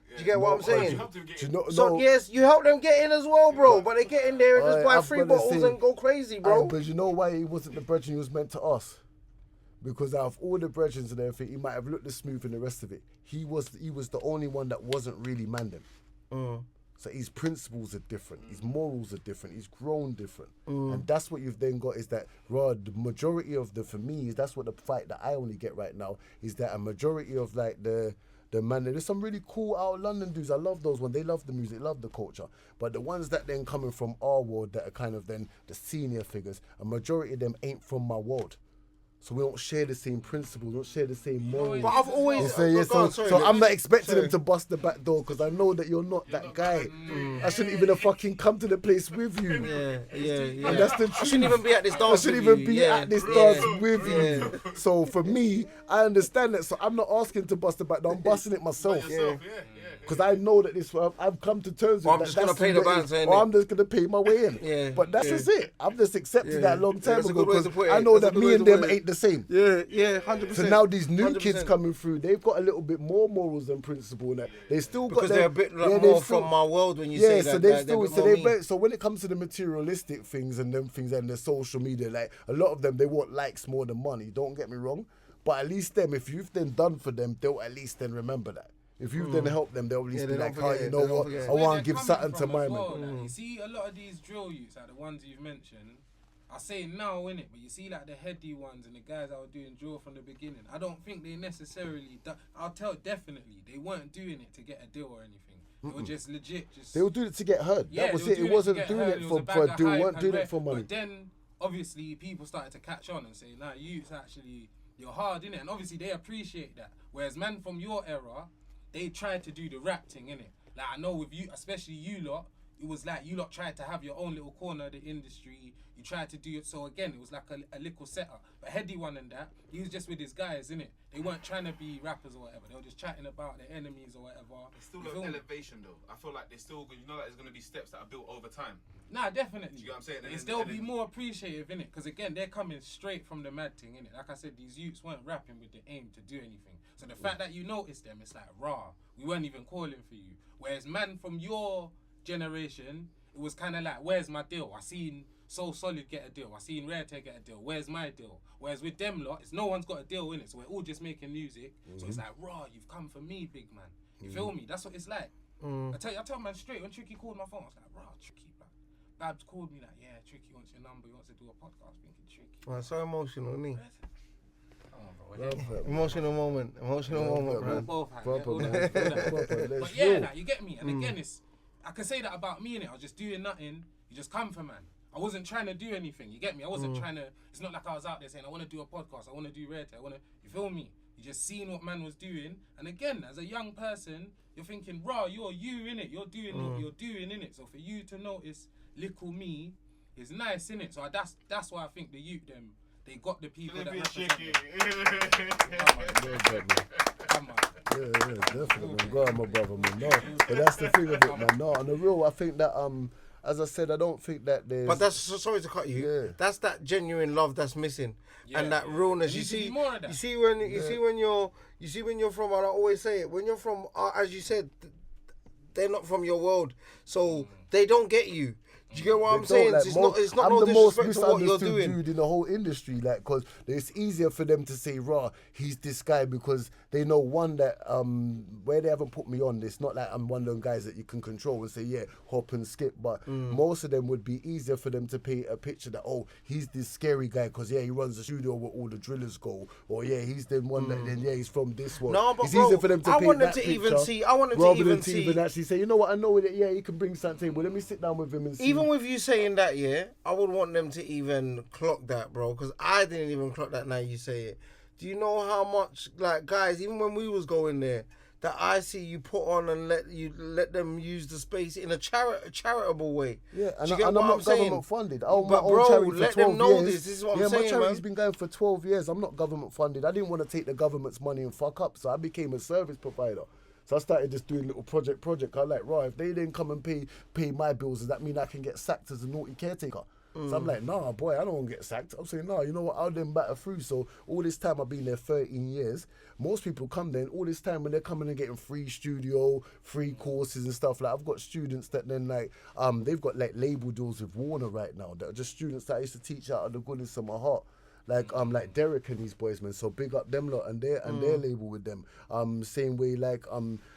Do you get what I'm saying? Yes, you help them get in as well, bro. But they get in there and just buy 3 bottles and go crazy, bro. But you know why he wasn't the brethren he was meant to us? Because out of all the brethren and everything, he might have looked as smooth in the rest of it. He was the only one that wasn't really mandem. So his principles are different, his morals are different, he's grown different. And that's what you've then got is that, the majority of for me, that's what the fight that I only get right now, is that a majority of like the man, there's some really cool out of London dudes. I love those ones. They love the music, love the culture. But the ones that then coming from our world that are kind of then the senior figures, a majority of them ain't from my world. So we don't share the same principles, we don't share the same morals. But I've always... So I'm not expecting them to bust the back door because I know that you're not that guy. I shouldn't even have fucking come to the place with you. Yeah. And that's the truth. I shouldn't even be at this dance I shouldn't even be at this dance with you. So for me, I understand that. So I'm not asking to bust the back door, I'm busting it myself. Because I know that I've come to terms with I'm just going to pay the balance, or I'm just going to pay my way in. But that's just it. I've just accepted that a long time ago because I know that me and them ain't the same. Yeah, 100%. So now these new 100%. kids coming through, they've got a little bit more morals and principle in that. They still got because they're a bit more from my world when you say that. So when it comes to the materialistic things and them things and the social media, like a lot of them, they want likes more than money. Don't get me wrong, but at least them, if you've then done for them, they'll at least then remember that. If you've then helped them, they'll at least be like, you know what, I want to give something to my man. You see a lot of these drill youths, like the ones you've mentioned, I say now, innit, but you see like the heady ones and the guys that were doing drill from the beginning, I don't think they necessarily, I'll tell definitely, they weren't doing it to get a deal or anything. They were just legit, They were doing it to get heard. That was it. It wasn't doing it for a deal, weren't doing it for money. But then, obviously, people started to catch on and say, nah, youths actually, you're hard, innit? And obviously they appreciate that. Whereas man from your era, they tried to do the rap thing, innit? Like I know with you, especially you lot, it was like you lot tried to have your own little corner of the industry. You tried to do it, so again, it was like a little setup. But Heady one and that, he was just with his guys, innit? They weren't trying to be rappers or whatever. They were just chatting about their enemies or whatever. It's still an elevation though. I feel like they're still, you know, that there's going to be steps that are built over time. Nah, definitely. You know what I'm saying? It's they'll be more appreciative, innit? Because again, they're coming straight from the mad thing, innit? Like I said, these youths weren't rapping with the aim to do anything. So the fact that you noticed them, it's like, raw. We weren't even calling for you. Whereas man from your generation, it was kind of like, where's my deal? I seen So Solid get a deal. I seen Rare Tear get a deal. Where's my deal? Whereas with them lot, it's no one's got a deal in it. So we're all just making music. So it's like, raw, you've come for me, big man. You feel me? That's what it's like. I tell man straight, when Tricky called my phone, I was like, raw, Tricky, man. Babs called me like, yeah, Tricky wants your number. He wants to do a podcast. Thinking Tricky. Man, so emotional, isn't he? Bro. Emotional moment, bro. Both Proper, but yeah, like, you get me. And again, I can say that about me, innit? I was just doing nothing. You just come for man. I wasn't trying to do anything. You get me? I wasn't trying to. It's not like I was out there saying I want to do a podcast. I want to do Rare Tear. You feel me? You just seen what man was doing. And again, as a young person, you're thinking, raw, you're you, innit? You're doing what you're doing, innit? So for you to notice little me is nice, innit? So that's why I think the youth them. They got the people that Come on. Yeah, definitely, man. Go on, my brother, man. No, but that's the thing of it, man. No, on the real, I think that, as I said, I don't think that there's... But that's, sorry to cut you, that's that genuine love that's missing. And that realness. You see when you're from, and I always say it, when you're from, as you said, they're not from your world. So they don't get you. Do you get what I'm They saying? don't, like, It's not I'm no the most disrespect to what you're misunderstood doing. dude in the whole industry, like, because it's easier for them to say, "Raw, he's this guy," because they know one that where they haven't put me on. It's not like I'm one of them guys that you can control and say, "Yeah, hop and skip." But most of them would be easier for them to paint a picture that, "Oh, he's this scary guy because he runs the studio where all the drillers go," or "Yeah, he's the one that then he's from this one." No, but it's bro, easier for them to I paint want them that to even picture see. I want them rather to even than to see. even actually say, "You know what? I know that. Yeah, he can bring something. Well, let me sit down with him and see." Even with you saying that, yeah, I would want them to even clock that, bro, because I didn't even clock that. Now you say it. Do you know how much, like, guys, even when we was going there, that I see you put on and let them use the space in a charitable way. Yeah, and, Do you get I'm what not I'm saying? government funded. I own my But own bro, charity for let 12 them know years. this is what I'm my saying, charity's man. been going for 12 years. I'm not government funded. I didn't want to take the government's money and fuck up, so I became a service provider. So I started just doing little project. I like, right, if they didn't come and pay my bills, does that mean I can get sacked as a naughty caretaker? So I'm like, nah, boy, I don't want to get sacked. I'm saying, nah, you know what, I'll then batter through. So all this time I've been there 13 years. Most people come there, and all this time when they're coming and getting free studio, free courses and stuff, like I've got students that then like, they've got like label deals with Warner right now that are just students that I used to teach out of the goodness of my heart. Like Derek and these boys, man. So big up them lot and their label with them. Same way like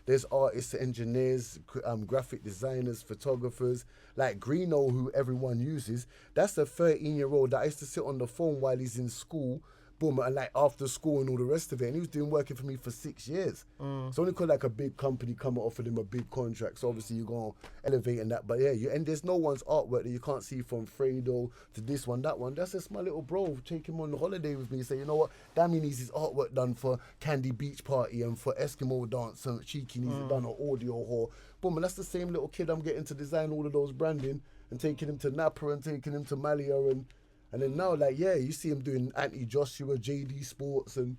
there's artists, engineers, graphic designers, photographers. Like Greeno, who everyone uses. That's a 13-year-old that I used to sit on the phone while he's in school. Boom, and like after school and all the rest of it, and he was working for me for 6 years. It's only because like a big company come and offered him a big contract, so obviously you're gonna elevate in that. But yeah, and there's no one's artwork that you can't see, from Fredo to this one, that one. That's just my little bro. Take him on the holiday with me. Say, you know what, Dammy needs his artwork done for Candy Beach Party and for Eskimo Dance, and Cheeky needs it done or Audio Hall. Boom, and that's the same little kid I'm getting to design all of those branding and taking him to Napa and taking him to Malia and then now, like, yeah, you see him doing Anti-Joshua, JD Sports, and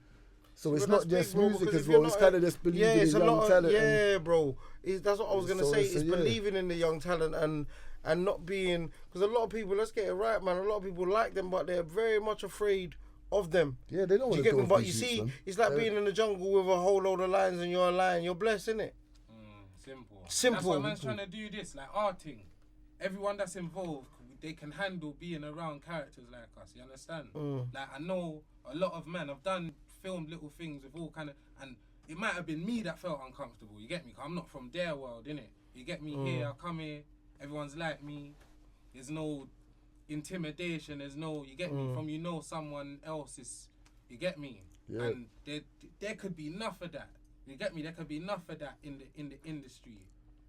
so it's not just music as well. It's kind of just believing in young talent. Yeah, bro. That's what I was gonna say. It's yeah. believing in the young talent and not being, because a lot of people, let's get it right, man. A lot of people like them, but they're very much afraid of them. Yeah, they don't want to get do me? it. But you see, it's like being in the jungle with a whole load of lions and you're a lion. You're blessed, innit? Simple. That's why man's trying to do this, like arting. Everyone that's involved, they can handle being around characters like us. You understand? Like I know a lot of men. I've done filmed little things with all kind of, and it might have been me that felt uncomfortable. You get me? 'Cause I'm not from their world, innit? You get me? Here, I come here. Everyone's like me. There's no intimidation. There's no. You get me? From someone else is. You get me? Yeah. And there could be enough of that. You get me? There could be enough of that in the industry.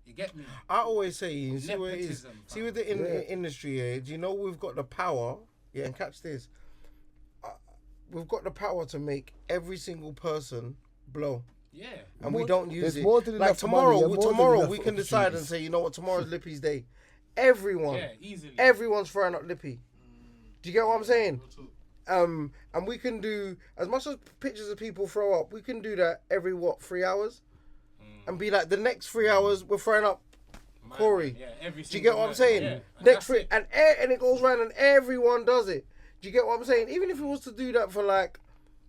You get me? I always say, you see what it is. Nepotism, See with the industry, do you know we've got the power? Yeah, and catch this. We've got the power to make every single person blow. Yeah. And we don't use it. More than Like enough tomorrow, money, tomorrow we can decide and say, you know what, tomorrow's Lippy's day. Everyone. Yeah, easily. Everyone's throwing up Lippy. Do you get what I'm saying? And we can do, as much as pictures of people throw up, we can do that every 3 hours? And be like, the next 3 hours we're throwing up Corey. Yeah, every do you get what I'm saying? Yeah. Next 3 and it goes round and everyone does it. Do you get what I'm saying? Even if it was to do that for like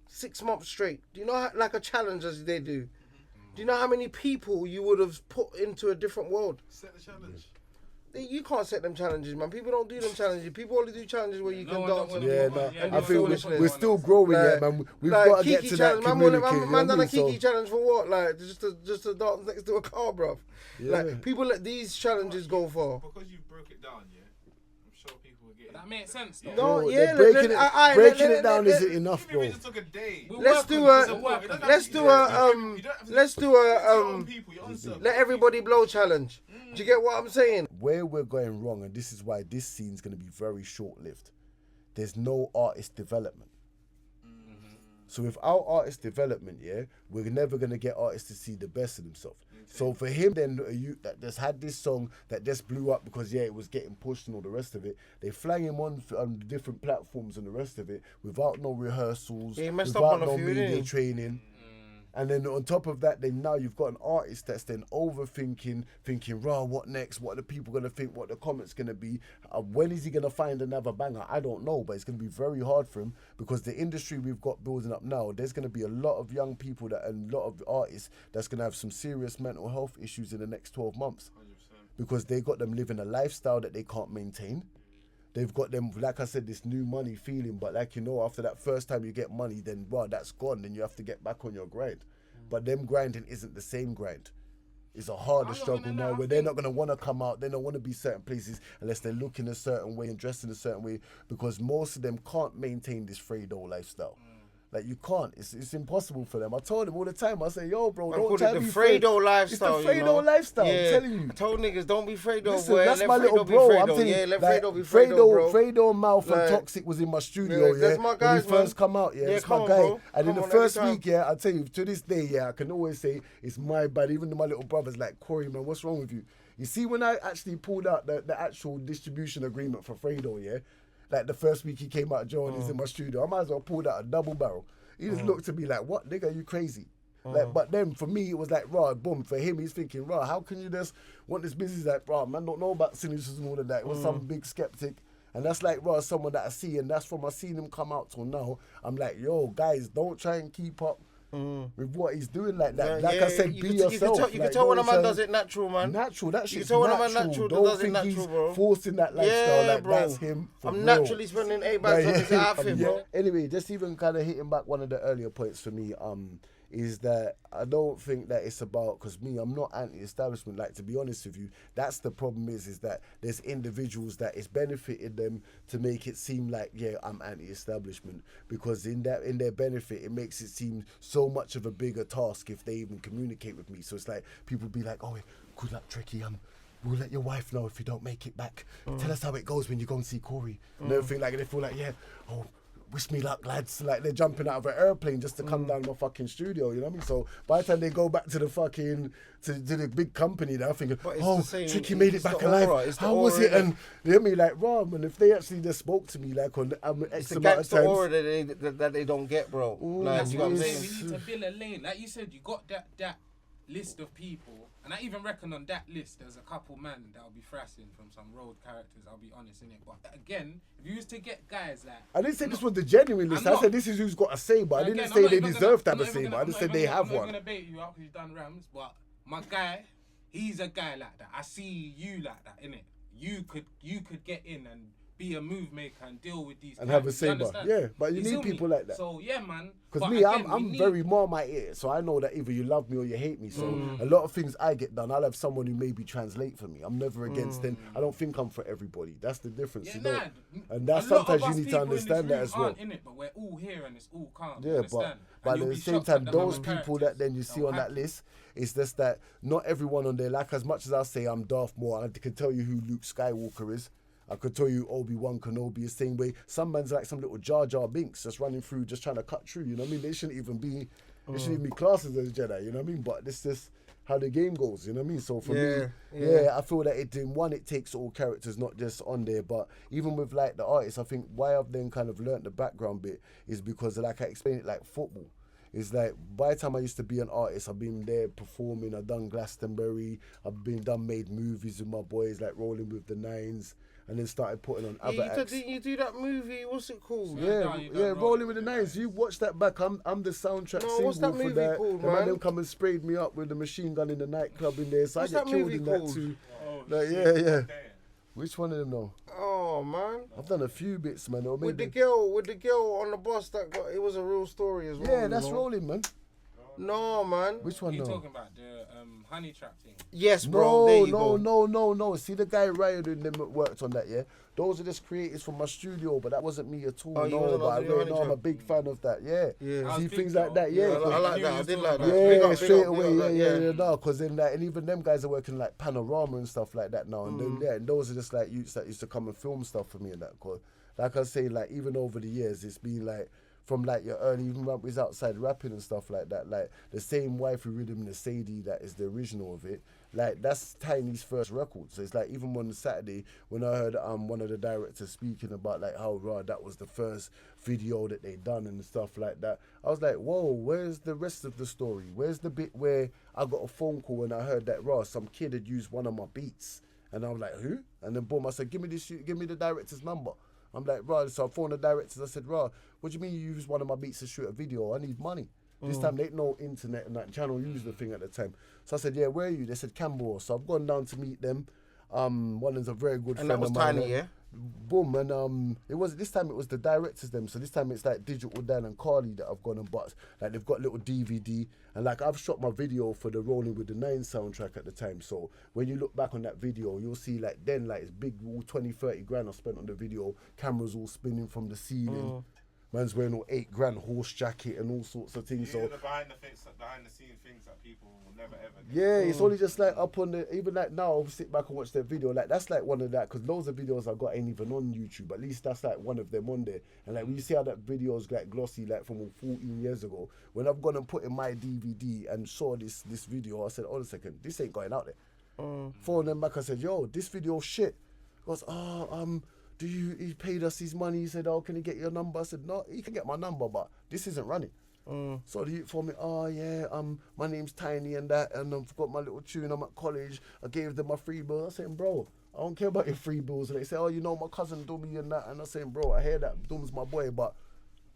6 months straight, do you know how, like a challenge as they do? Do you know how many people you would have put into a different world? Set the challenge. You can't set them challenges, man. People don't do them challenges. People only do challenges where you can dance. Yeah, no. and I do think foolishness. we're still growing yet, man. We've got to get Kiki to that challenge. communicate. Man done a Kiki challenge for what? Like just to dance next to a car, bruv. Yeah. Like people let these challenges go for. Because you broke it down, yeah. I'm sure people will get it. That makes sense, though. No, Bro, yeah, breaking breaking it down isn't enough, Even if bro. it just took a day. Let's do a let everybody blow challenge. Do you get what I'm saying? Where we're going wrong, and this is why this scene's going to be very short-lived, there's no artist development. So without artist development, yeah, we're never going to get artists to see the best of themselves. So for him then, that just had this song that just blew up because, yeah, it was getting pushed and all the rest of it, they flying him on different platforms and the rest of it without no rehearsals, Yeah, he messed up without on a no few, media didn't he? training. And then on top of that, then now you've got an artist that's then overthinking, thinking, raw, what next? What are the people going to think? What the comments going to be? When is he going to find another banger? I don't know, but it's going to be very hard for him because the industry we've got building up now, there's going to be a lot of young people and a lot of artists that's going to have some serious mental health issues in the next 12 months. 100%. because they got them living a lifestyle that they can't maintain. They've got them, like I said, this new money feeling, but like, you know, after that first time you get money, then, well, that's gone, then you have to get back on your grind. But them grinding isn't the same grind. It's a harder struggle now where they're not going to want to come out. They don't want to be certain places unless they're looking a certain way and dressed in a certain way, because most of them can't maintain this Fredo lifestyle. Like, you can't. It's impossible for them. I told them all the time. I say, yo, bro, don't try to be Fredo lifestyle. It's the Fredo lifestyle. Yeah. I'm telling you. I told niggas, don't be Fredo, Listen, boy. that's Let my Fredo little be bro. Fredo. I'm telling you, Yeah, let like, Fredo be Fredo, bro. Fredo, Mouth Like, and Toxic was in my studio, that's my guys, when he first man. come out, Yeah, that's come my on, guy. bro. And in Come the on, first every week, I tell you, to this day, I can always say it's my bad. Even my little brother's like, Corey, man, what's wrong with you? You see, when I actually pulled out the actual distribution agreement for Fredo, like the first week he came out, Joe, and he's in my studio, I might as well pulled out a double barrel. He just looked at me like, what, nigga, are you crazy? Like, but then for me, it was like, raw, boom. For him, he's thinking, raw, how can you just want this business? Like, raw, man, don't know about signatures and all of that. It was some big skeptic. And that's like, raw, someone that I see. And that's from I seen him come out till now. I'm like, yo, guys, don't try and keep up with what he's doing like that. Yeah, Like I said, be yourself. You can tell when a man does it natural, man. Natural, that shit's You can tell when a man natural. natural Don't does it think natural, he's bro. forcing that lifestyle. Yeah, Like, bro. that's him. For I'm real. naturally spending 8 bags on this outfit, Yeah. bro. Anyway, just even kind of hitting back one of the earlier points for me, is that I don't think that it's about, because me, I'm not anti-establishment. Like, to be honest with you, that's the problem is that there's individuals that it's benefited them to make it seem like, yeah, I'm anti-establishment, because in their benefit, it makes it seem so much of a bigger task if they even communicate with me. So it's like, people be like, oh, good luck, Tricky, we'll let your wife know if you don't make it back. Tell us how it goes when you go and see Corey. And everything, like, they feel like, yeah, oh, wish me luck, lads. Like, they're jumping out of an airplane just to come down to my fucking studio, you know what I mean? So by the time they go back to the fucking, to the big company, they're thinking, oh, Tricky made it back alive. How was it? And they hear me like, raw, man, if they actually just spoke to me like on X It's a amount of gangster times. aura that they don't get, bro. Like, That's you know what what I'm I'm saying. saying? We need to build a lane. Like you said, you got that list of people, and I even reckon on that list there's a couple men that'll be thrashing from some road characters. I'll be honest in it, but again, if you was to get guys like, I didn't say this was the genuine list. I said this is who's got a say, but I didn't say they deserve to have a say, but I just said they have one. I'm not gonna bait you out because you've done Rams, but my guy, he's a guy like that. I see you like that, innit? You could get in and be a move maker and deal with these And guys. have a say, but yeah, but you feel need me? people like that. So yeah, man. Because But me, again, I'm very Marmite, so I know that either you love me or you hate me. So a lot of things I get done, I'll have someone who maybe translate for me. I'm never against them. I don't think I'm for everybody. That's the difference. Yeah, You know? nah, And that's a lot sometimes of you us need to people in this understand that room as well. aren't in it, but we're all here and it's all calm. Yeah, understand? but And at you'll the be same shocked time, at the those number of people that characters then you see that on that happen. list, it's just that not everyone on there, like as much as I say I'm Darth Maul, I can tell you who Luke Skywalker is. I could tell you Obi-Wan Kenobi is the same way. Some man's like some little Jar Jar Binks just running through, just trying to cut through, you know what I mean? They shouldn't even be classed as a Jedi, you know what I mean? But it's just how the game goes, you know what I mean? So for me, I feel that it takes all characters, not just on there, but even with like the artists, I think why I've then kind of learnt the background bit is because like I explained it like football. It's like by the time I used to be an artist, I've been there performing, I've done Glastonbury, made movies with my boys, like Rolling with the Nines, and then started putting on other acts. Didn't you do that movie? What's it called? Rolling with the Nines. You watch that back. I'm the soundtrack single what's that for movie that. called, The man man? them come and sprayed me up with the machine gun in the nightclub in there, so What's I get that killed movie in called? that too. Oh, Like, shit. yeah. Damn. Which one of them though? Oh man. I've done a few bits, man. Or With maybe the girl on the bus that got it was a real story as well. yeah, you that's know? Rolling, man. No man. Which one You though? talking about the honey trap thing? Yes, bro. There you go. No. See the guy Ryan and them that worked on that, yeah? Those are just creators from my studio, but that wasn't me at all. Oh, you no, wasn't but I on the really know Honey I'm a Trap? big fan of that, yeah. Yeah. See big things like though. that, yeah. I like You that. I was did talking like about that. it. Big Yeah, up, straight big up, away, big up, yeah. No, because then like, and even them guys are working like Panorama and stuff like that now, and then, yeah, and those are just like youths that used to come and film stuff for me and that. Cause, like I say, like even over the years, it's been like from like your early, even when I was outside rapping and stuff like that, like the same wifey rhythm, the Sadie that is the original of it. Like that's Tiny's first record. So it's like even on Saturday when I heard one of the directors speaking about like how raw that was the first video that they done and stuff like that, I was like, whoa, where's the rest of the story? Where's the bit where I got a phone call and I heard that raw some kid had used one of my beats, and I was like, who? And then boom, I said, give me the director's number. I'm like, raw. So I phoned the directors. I said, raw, what do you mean you used one of my beats to shoot a video? I need money. This time they had no internet and that channel used the thing at the time. So I said, yeah, where are you? They said Canberra. So I've gone down to meet them. One is a very good And friend that was of mine. Tiny, yeah? Boom, and this time it was the directors them. So this time it's like Digital Dan and Carly that I've gone and bought. Like they've got little DVD, and like I've shot my video for the Rolling with the 9 soundtrack at the time. So when you look back on that video, you'll see like then like it's big, all 20-30 grand I spent on the video. Cameras all spinning from the ceiling. Man's wearing all 8 grand horse jacket and all sorts of things. These are So the behind the scene things that people will never ever get. yeah, it's only just like up on the, even like now I'll sit back and watch their video, like that's like one of that, because loads of videos I got ain't even on YouTube, at least that's like one of them on there. And like when you see how that video's like glossy like from 14 years ago, when I've gone and put in my DVD and saw this video, I said, hold a second, this ain't going out there. Phone them back, I said, yo, this video shit. He goes, he paid us his money. He said, oh, can he get your number? I said, no, he can get my number, but this isn't running. So the youth for me, oh yeah, my name's Tiny and that, and I've got my little tune, I'm at college, I gave them my free bill. I said, bro, I don't care about your free bills. And they say, oh, you know, my cousin Dummy and that, and I said, bro, I hear that, Dum's my boy, but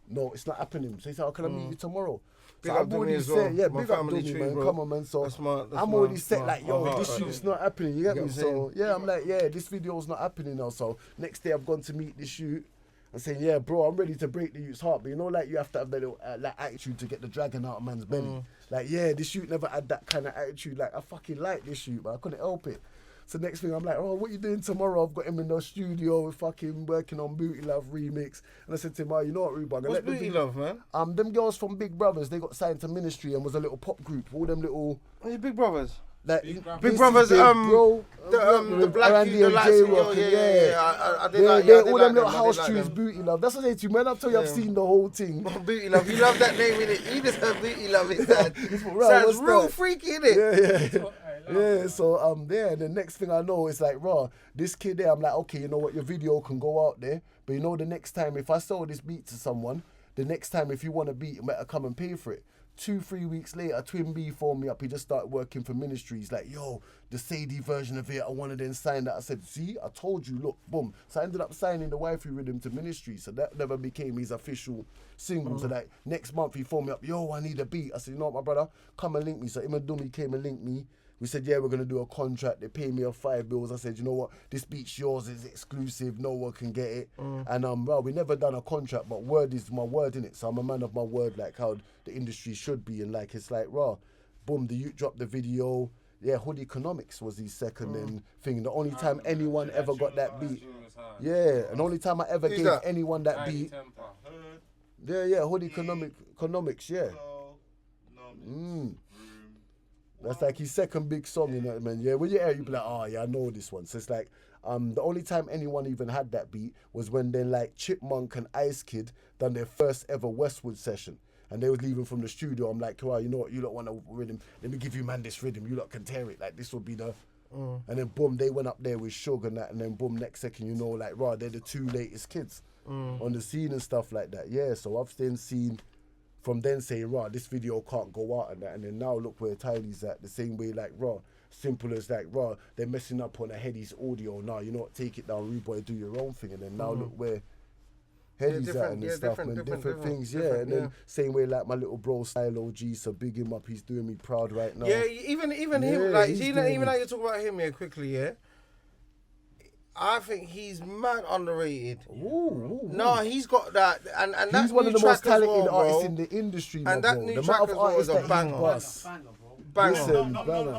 no, it's not happening. So he said, oh, can I meet you tomorrow? Big So up Dummy as well. yeah, My big up family Dummy, tree, man, bro. come on, man. So That's I'm already set, my like, yo, heart this right shoot's there. not happening, you get You me? get what I'm So yeah, I'm like, yeah, this video's not happening now. So next day I've gone to meet this shoot. I'm saying, yeah, bro, I'm ready to break the youth's heart. But you know, like, you have to have that little like attitude to get the dragon out of man's belly. Like, yeah, this shoot never had that kind of attitude. Like, I fucking like this shoot, but I couldn't help it. So next thing I'm like, oh, what you doing tomorrow? I've got him in the studio fucking working on Booty Love remix. And I said to him, oh, you know what, Ruba? What's Booty Love, man? Them girls from Big Brothers, they got signed to Ministry and was a little pop group. All them little... Who's Big Brothers? Like, Big Brothers, bro, the black Randy kid, the and light J skin, Rock, yeah. I did yeah, like, yeah, I did all like them little I did house like tunes, them. Booty Love. That's what I say to you, man. I tell you, I've seen the whole thing. Booty Love, you love that name, innit? You just have Booty Love, it Right, sounds what's real that? freaky, innit? Yeah. So yeah, the next thing I know is like, raw, this kid there, I'm like, okay, you know what, your video can go out there, but you know, the next time if I sell this beat to someone, the next time if you want a beat, you better come and pay for it. 2-3 weeks later, Twin B phoned me up. He just started working for Ministry. He's like, yo, the Sadie version of it, I wanted to sign that. I said, see, I told you, look, boom. So I ended up signing the Wifey Rhythm to Ministry. So that never became his official single. So like next month he phoned me up, yo, I need a beat. I said, you know what, my brother, come and link me. So him and Dummy came and linked me. We said, yeah, we're going to do a contract. They pay me off 5 bills. I said, you know what? This beat's yours. It's exclusive. No one can get it. And well, we never done a contract, but word is my word, innit? So I'm a man of my word, like how the industry should be. And like, it's like, raw, boom, the youth dropped the video. Yeah, Hood Economics was his second thing. The only time anyone ever got that beat. Yeah, and only time I ever gave anyone that beat. Yeah, Hood Economics, yeah. That's like his second big song, you know what I mean? Yeah, when you hear it, you be like, oh yeah, I know this one. So it's like, the only time anyone even had that beat was when then like Chipmunk and Ice Kid done their first ever Westwood session. And they was leaving from the studio. I'm like, wow, you know what, you lot want a rhythm, let me give you man this rhythm, you lot can tear it, like this will be the... And then boom, they went up there with Suge and that, and then boom, next second, you know, like, raw, they're the 2 latest kids on the scene and stuff like that. Yeah, so I've then seen... From then saying, raw, this video can't go out and that, and then now look where Tiny's at, the same way, like, raw, simple as like, raw, they're messing up on a Headies audio now, you know what, take it down, rude boy, do your own thing, and then now look where Headies at and stuff, man, different things, and then same way like my little bro Style OG, so big him up, he's doing me proud right now. Yeah, even him, like, even like you talk about him here quickly, yeah? I think he's mad underrated. Ooh. No, he's got that, and He's that one new of the track most talented as well, artists bro. in the industry, And bro. that new The track amount as of well is artists a that banger. he busts. Banger. Listen, Not banger.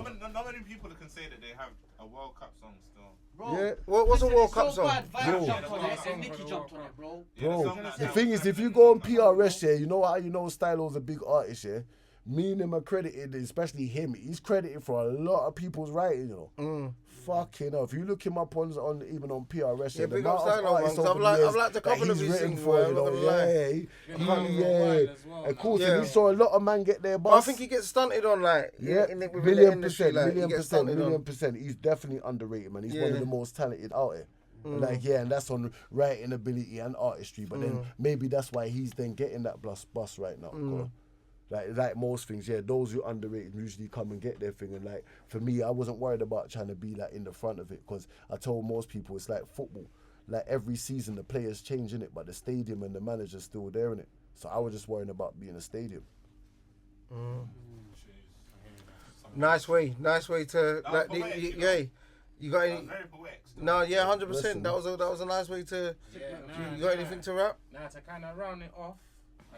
many people can say that they have a World Cup song still. Bro, Yeah. What's a World Cup song? Vibe jumped on it and Nicki jumped on it, bro. Bro, the thing is, if you go on PRS, yeah, you know how you know Stylo's a big artist, yeah? Me and him are credited, especially him, he's credited for a lot of people's writing, you know? Fucking hell. If you look him up on even on PRS, Yeah, the big up amount of Stylo, artists man, 'cause over I've the liked- years I've liked a that couple of he's his written singles, for, man, you I'm know, not gonna lie. Of course, Yeah. and he saw a lot of man get their But bus. I think he gets stunted on, like, Yeah, within the million industry, percent, like, he gets stunted on. million %. He's definitely underrated, man. He's one of Yeah. the most talented out here. Like, yeah, and that's on writing ability and artistry. But then maybe that's why he's then getting that bus right now. Like most things, yeah, those who underrated usually come and get their thing. And like, for me, I wasn't worried about trying to be like in the front of it, because I told most people it's like football. Like every season the players change in it, but the stadium and the manager's still there in it. So I was just worrying about being a stadium. Nice way to, like, You got any? Very poetic. still. No, yeah, 100%. Listen. That was a nice way to. Yeah, You got anything to rap? Now to kind of round it off,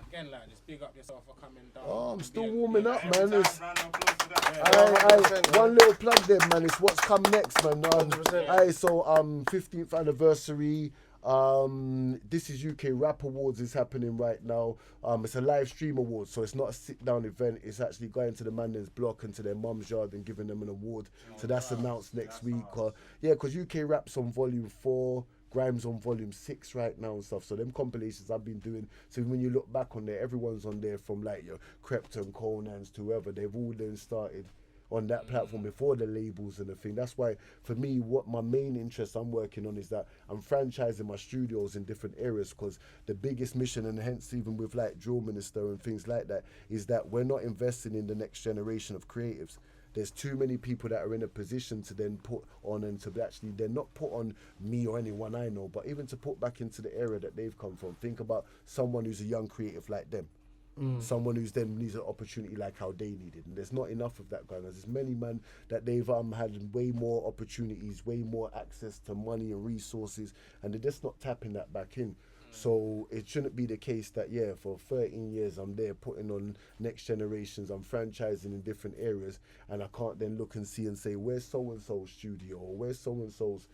again, like just big up yourself for coming down. Oh, I'm still Be a- warming be a- up, Every man. time, It's, round of applause for that. one little plug there, man. It's what's come next, man. 100%. Aye, so 15th anniversary. This is UK Rap Awards is happening right now. It's a live stream award, so it's not a sit down event. It's actually going to the man's block and to their mum's yard and giving them an award. So that's announced next week. Because UK Rap's on volume 4. Grimes on volume 6 right now and stuff. So them compilations I've been doing. So when you look back on there, everyone's on there from like your Crepton, Conan's to whoever. They've all then started on that platform before the labels and the thing. That's why for me, what my main interest I'm working on is that I'm franchising my studios in different areas, because the biggest mission, and hence even with like Drill Minister and things like that, is that we're not investing in the next generation of creatives. There's too many people that are in a position to then put on and to actually then not put on me or anyone I know, but even to put back into the area that they've come from. Think about someone who's a young creative like them. Someone who's then needs an opportunity like how they needed, and there's not enough of that going on. There's many man that they've had way more opportunities, way more access to money and resources, and they're just not tapping that back in. So it shouldn't be the case that for 13 years I'm there putting on next generations, I'm franchising in different areas, and I can't then look and see and say, where's so and so's studio, or where's so and so's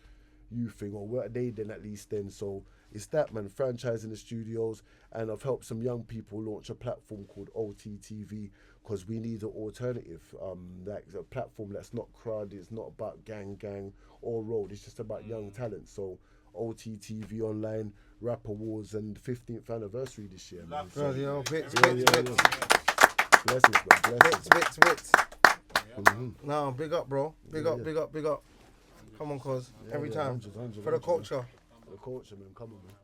youth thing, or where are they then at least then. So it's that, man, franchising the studios, and I've helped some young people launch a platform called OTTV, because we need an alternative, like a platform that's not crowded, it's not about gang or road, it's just about young talent. So OTTV online, Rap Awards, and 15th anniversary this year, man. So, Bloody hell, bits. Blessings, man, blessings. Bits. No, big up, bro. Big up. Come on, cuz. Every time. 100, For the culture. The culture, man, come on, man.